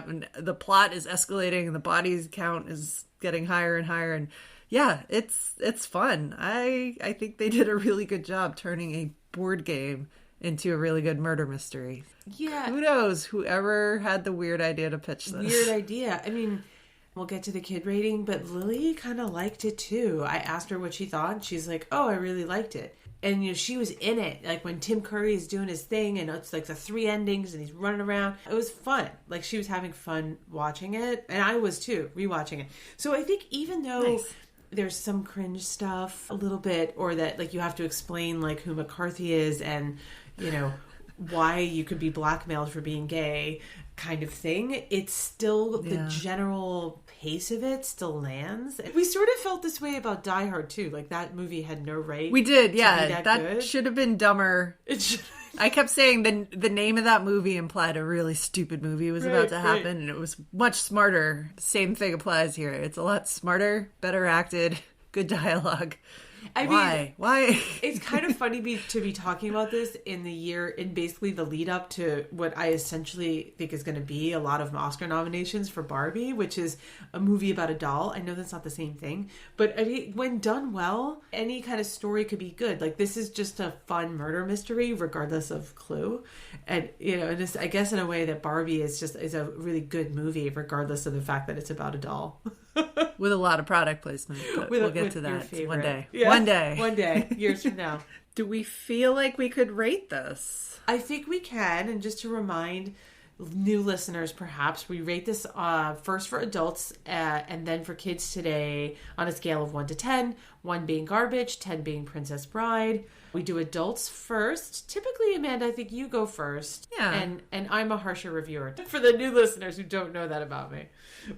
and the plot is escalating and the bodies count is getting higher and higher. And yeah, it's fun. I think they did a really good job turning a board game into a really good murder mystery. Yeah. Kudos, whoever had the weird idea to pitch this. Weird idea. I mean, we'll get to the kid rating, but Lily kind of liked it too. I asked her what she thought. And she's like, oh, I really liked it. And, she was in it. Like, when Tim Curry is doing his thing, and it's, like, the 3 endings, and he's running around. It was fun. Like, she was having fun watching it. And I was, too, rewatching it. So I think even though there's some cringe stuff a little bit, or that, like, you have to explain, like, who McCarthy is and, why you could be blackmailed for being gay kind of thing, it's still the general pace of it still lands. We sort of felt this way about Die Hard too. Like that movie had no right. We did, yeah. To be that should have been dumber. It should. I kept saying the name of that movie implied a really stupid movie was about to happen, and it was much smarter. Same thing applies here. It's a lot smarter, better acted, good dialogue. Why? It's kind of funny to be talking about this in basically the lead up to what I essentially think is going to be a lot of Oscar nominations for Barbie, which is a movie about a doll. I know that's not the same thing, but I mean, when done well, any kind of story could be good. Like this is just a fun murder mystery, regardless of clue, and and I guess in a way that Barbie is a really good movie, regardless of the fact that it's about a doll. With a lot of product placement, but we'll get to that one day. Yeah. One day, years from now. Do we feel like we could rate this? I think we can, and just to remind new listeners, perhaps, we rate this first for adults and then for kids today on a scale of 1 to 10, 1 being garbage, 10 being Princess Bride. We do adults first. Typically, Amanda, I think you go first. Yeah. And I'm a harsher reviewer for the new listeners who don't know that about me.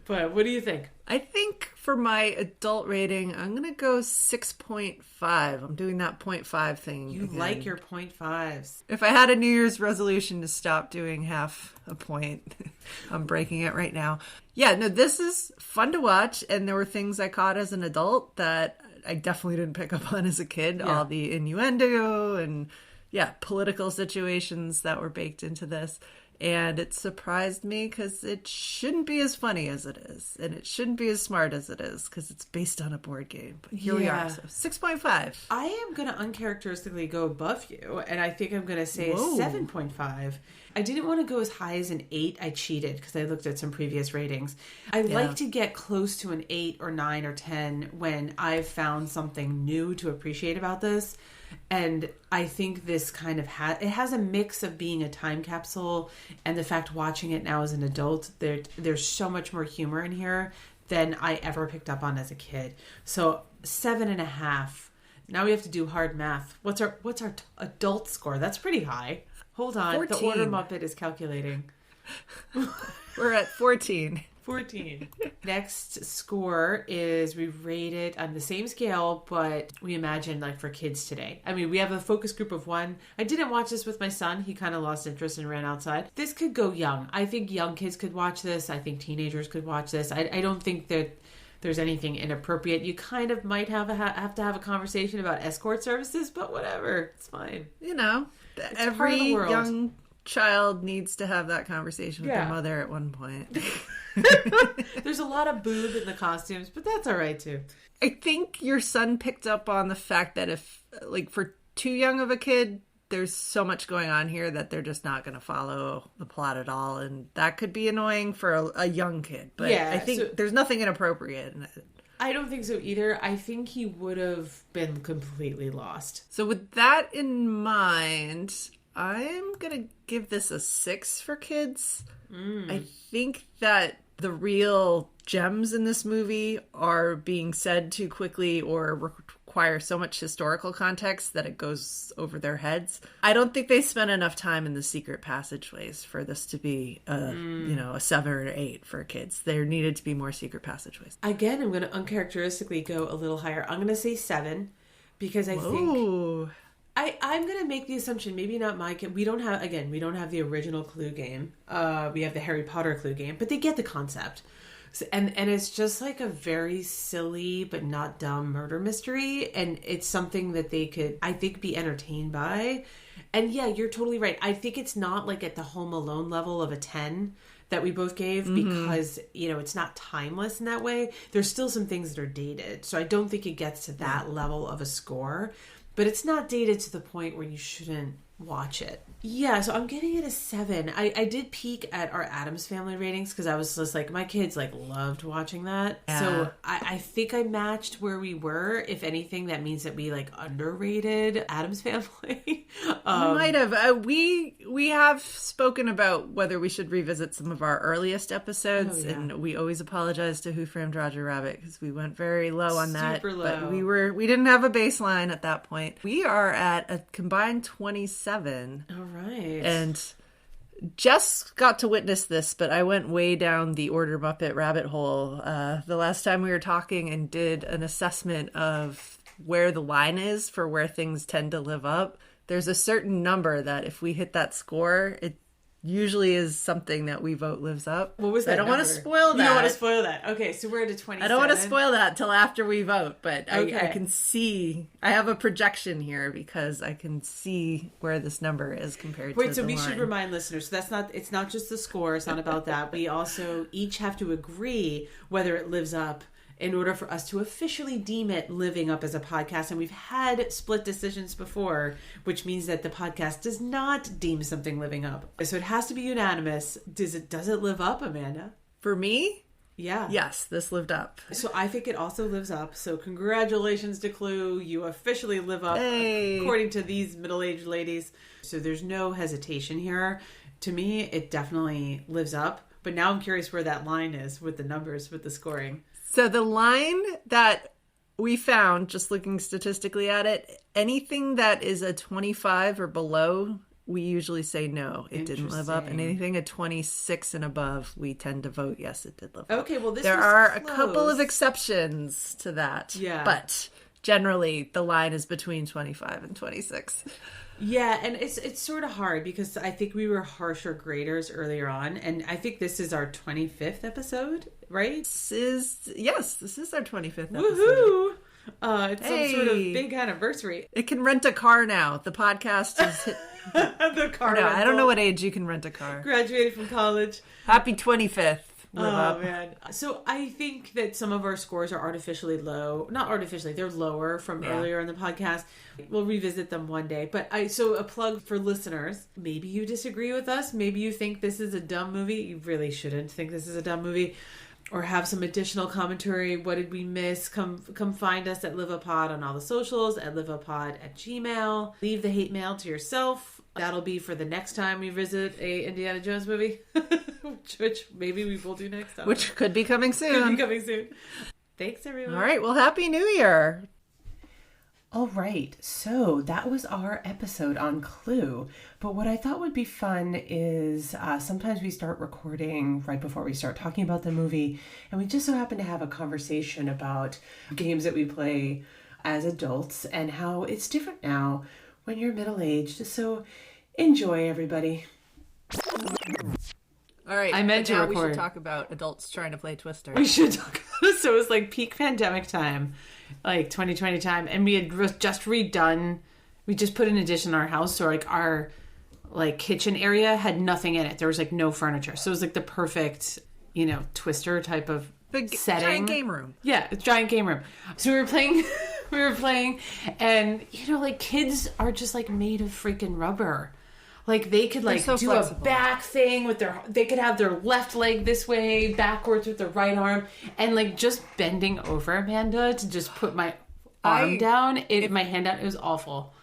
But what do you think? I think for my adult rating, I'm going to go 6.5. I'm doing that 0.5 thing. You again. like your 0.5s. If I had a New Year's resolution to stop doing half a point, I'm breaking it right now. Yeah, no, this is fun to watch. And there were things I caught as an adult that I definitely didn't pick up on as a kid. Yeah. All the innuendo and, political situations that were baked into this. And it surprised me because it shouldn't be as funny as it is. And it shouldn't be as smart as it is because it's based on a board game. But here we are. So 6.5. I am going to uncharacteristically go above you. And I think I'm going to say 7.5. I didn't want to go as high as an 8. I cheated because I looked at some previous ratings. I like to get close to an 8 or 9 or 10 when I've found something new to appreciate about this. And I think this kind of has a mix of being a time capsule and the fact watching it now as an adult, there's so much more humor in here than I ever picked up on as a kid. So 7.5. Now we have to do hard math. What's our adult score? That's pretty high. Hold on. 14. The Order Muppet is calculating. We're at 14. 14. Next score is we rate it on the same scale, but we imagine like for kids today. I mean, we have a focus group of 1. I didn't watch this with my son. He kind of lost interest and ran outside. This could go young. I think young kids could watch this. I think teenagers could watch this. I don't think that there's anything inappropriate. You kind of might have to have a conversation about escort services, but whatever. It's fine. It's every young child needs to have that conversation with their mother at one point. There's a lot of boob in the costumes, but that's all right too. I think your son picked up on the fact that if, like, for too young of a kid, there's so much going on here that they're just not going to follow the plot at all. And that could be annoying for a young kid. But I think there's nothing inappropriate in it. I don't think so either. I think he would have been completely lost. So with that in mind, I'm going to give this a 6 for kids. I think that the real gems in this movie are being said too quickly or require so much historical context that it goes over their heads. I don't think they spent enough time in the secret passageways for this to be a 7 or 8 for kids. There needed to be more secret passageways. Again, I'm going to uncharacteristically go a little higher. I'm going to say 7 because I think... I'm going to make the assumption, maybe not my kid. We don't have the original Clue game. We have the Harry Potter Clue game, but they get the concept. So, and it's just like a very silly but not dumb murder mystery. And it's something that they could, I think, be entertained by. And yeah, you're totally right. I think it's not like at the Home Alone level of a 10 that we both gave because, it's not timeless in that way. There's still some things that are dated. So I don't think it gets to that level of a score. But it's not dated to the point where you shouldn't watch it. Yeah, so I'm getting it a 7. I did peek at our Addams Family ratings because I was just like, my kids loved watching that. Yeah. So I think I matched where we were. If anything, that means that we underrated Addams Family. We might have. We have spoken about whether we should revisit some of our earliest episodes, and we always apologize to Who Framed Roger Rabbit because we went very low on that. Super low. But we didn't have a baseline at that point. We are at a combined 27 27. All right. And just got to witness this, but I went way down the Order Muppet rabbit hole the last time we were talking and did an assessment of where the line is for where things tend to live up. There's a certain number that if we hit that score, it usually is something that we vote lives up. What was that? I don't want to spoil that. You don't want to spoil that. Okay, so we're at a 27. I don't want to spoil that till after we vote, but Okay. I can see, I have a projection here because I can see where this number is compared to Wait, so the we line. should remind listeners, so it's not just the score, it's not about that. We also each have to agree whether it lives up in order for us to officially deem it living up as a podcast. And we've had split decisions before, which means that the podcast does not deem something living up. So it has to be unanimous. Does it live up, Amanda? For me? Yeah. Yes, this lived up. So I think it also lives up. So congratulations to Clue. You officially live up Hey. according to these middle-aged ladies. So there's no hesitation here. To me, it definitely lives up. But now I'm curious where that line is with the numbers, with the scoring. So the line that we found, just looking statistically at it, anything that is a 25 or below, we usually say no, it didn't live up. And anything at 26 and above, we tend to vote yes, it did live up. Okay, well, there are a couple of exceptions to that. Yeah. But generally, the line is between 25 and 26. Yeah, and it's sort of hard because I think we were harsher graders earlier on, and I think this is our 25th episode, right? This is our 25th episode. Woohoo! It's Hey. some sort of big anniversary. It can rent a car now. The podcast is hit. The car No, I rental. don't know what age you can rent a car. Graduated from college. Happy 25th. Live up. Man. So I think that some of our scores are artificially low. Not artificially, they're lower from earlier in the podcast. We'll revisit them one day. But so a plug for listeners. Maybe you disagree with us. Maybe you think this is a dumb movie. You really shouldn't think this is a dumb movie. Or have some additional commentary. What did we miss? Come find us at LiveApod on all the socials, at liveapod@gmail. Leave the hate mail to yourself. That'll be for the next time we visit a Indiana Jones movie, which maybe we will do next time. Which could be coming soon. Could be coming soon. Thanks, everyone. All right. Well, Happy New Year. All right, so that was our episode on Clue. But what I thought would be fun is sometimes we start recording right before we start talking about the movie, and we just so happen to have a conversation about games that we play as adults and how it's different now when you're middle-aged. So enjoy, everybody. All right. I meant but to now we record. should talk about adults trying to play Twister. We should talk. So it was like peak pandemic time, like 2020 time, and we had just redone. We just put an addition in our house, so like our kitchen area had nothing in it. There was like no furniture, so it was like the perfect, Twister type of Big setting. giant game room. Yeah, it's a giant game room. So we were playing, and kids are just like made of freaking rubber. Like they could so do flexible. a back thing with they could have their left leg this way, backwards with their right arm, and just bending over, Amanda, to just put my arm down, my hand down. It was awful.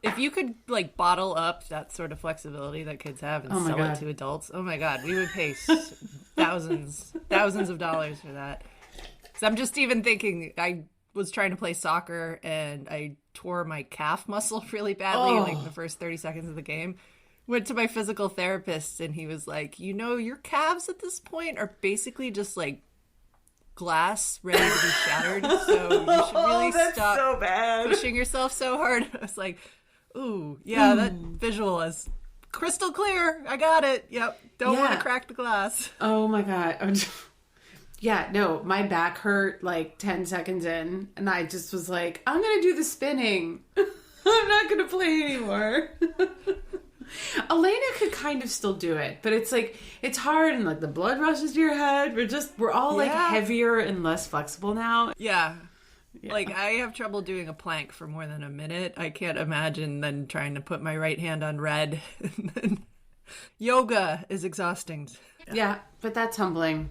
If you could bottle up that sort of flexibility that kids have and sell God. it to adults, oh my God, we would pay thousands of dollars for that. So I'm just even thinking, I was trying to play soccer and I tore my calf muscle really badly the first 30 seconds of the game. Went to my physical therapist and he was like, your calves at this point are basically just glass ready to be shattered. So you should really stop so bad. pushing yourself so hard. I was like, ooh, yeah, that visual is crystal clear. I got it. Yep. Don't want to crack the glass. Oh my God. Yeah, no, my back hurt 10 seconds in, and I just was like, I'm going to do the spinning. I'm not going to play anymore. Elena could kind of still do it, but it's it's hard, and the blood rushes to your head. We're all heavier and less flexible now. Yeah. I have trouble doing a plank for more than a minute. I can't imagine then trying to put my right hand on red. And then yoga is exhausting. Yeah, but that's humbling.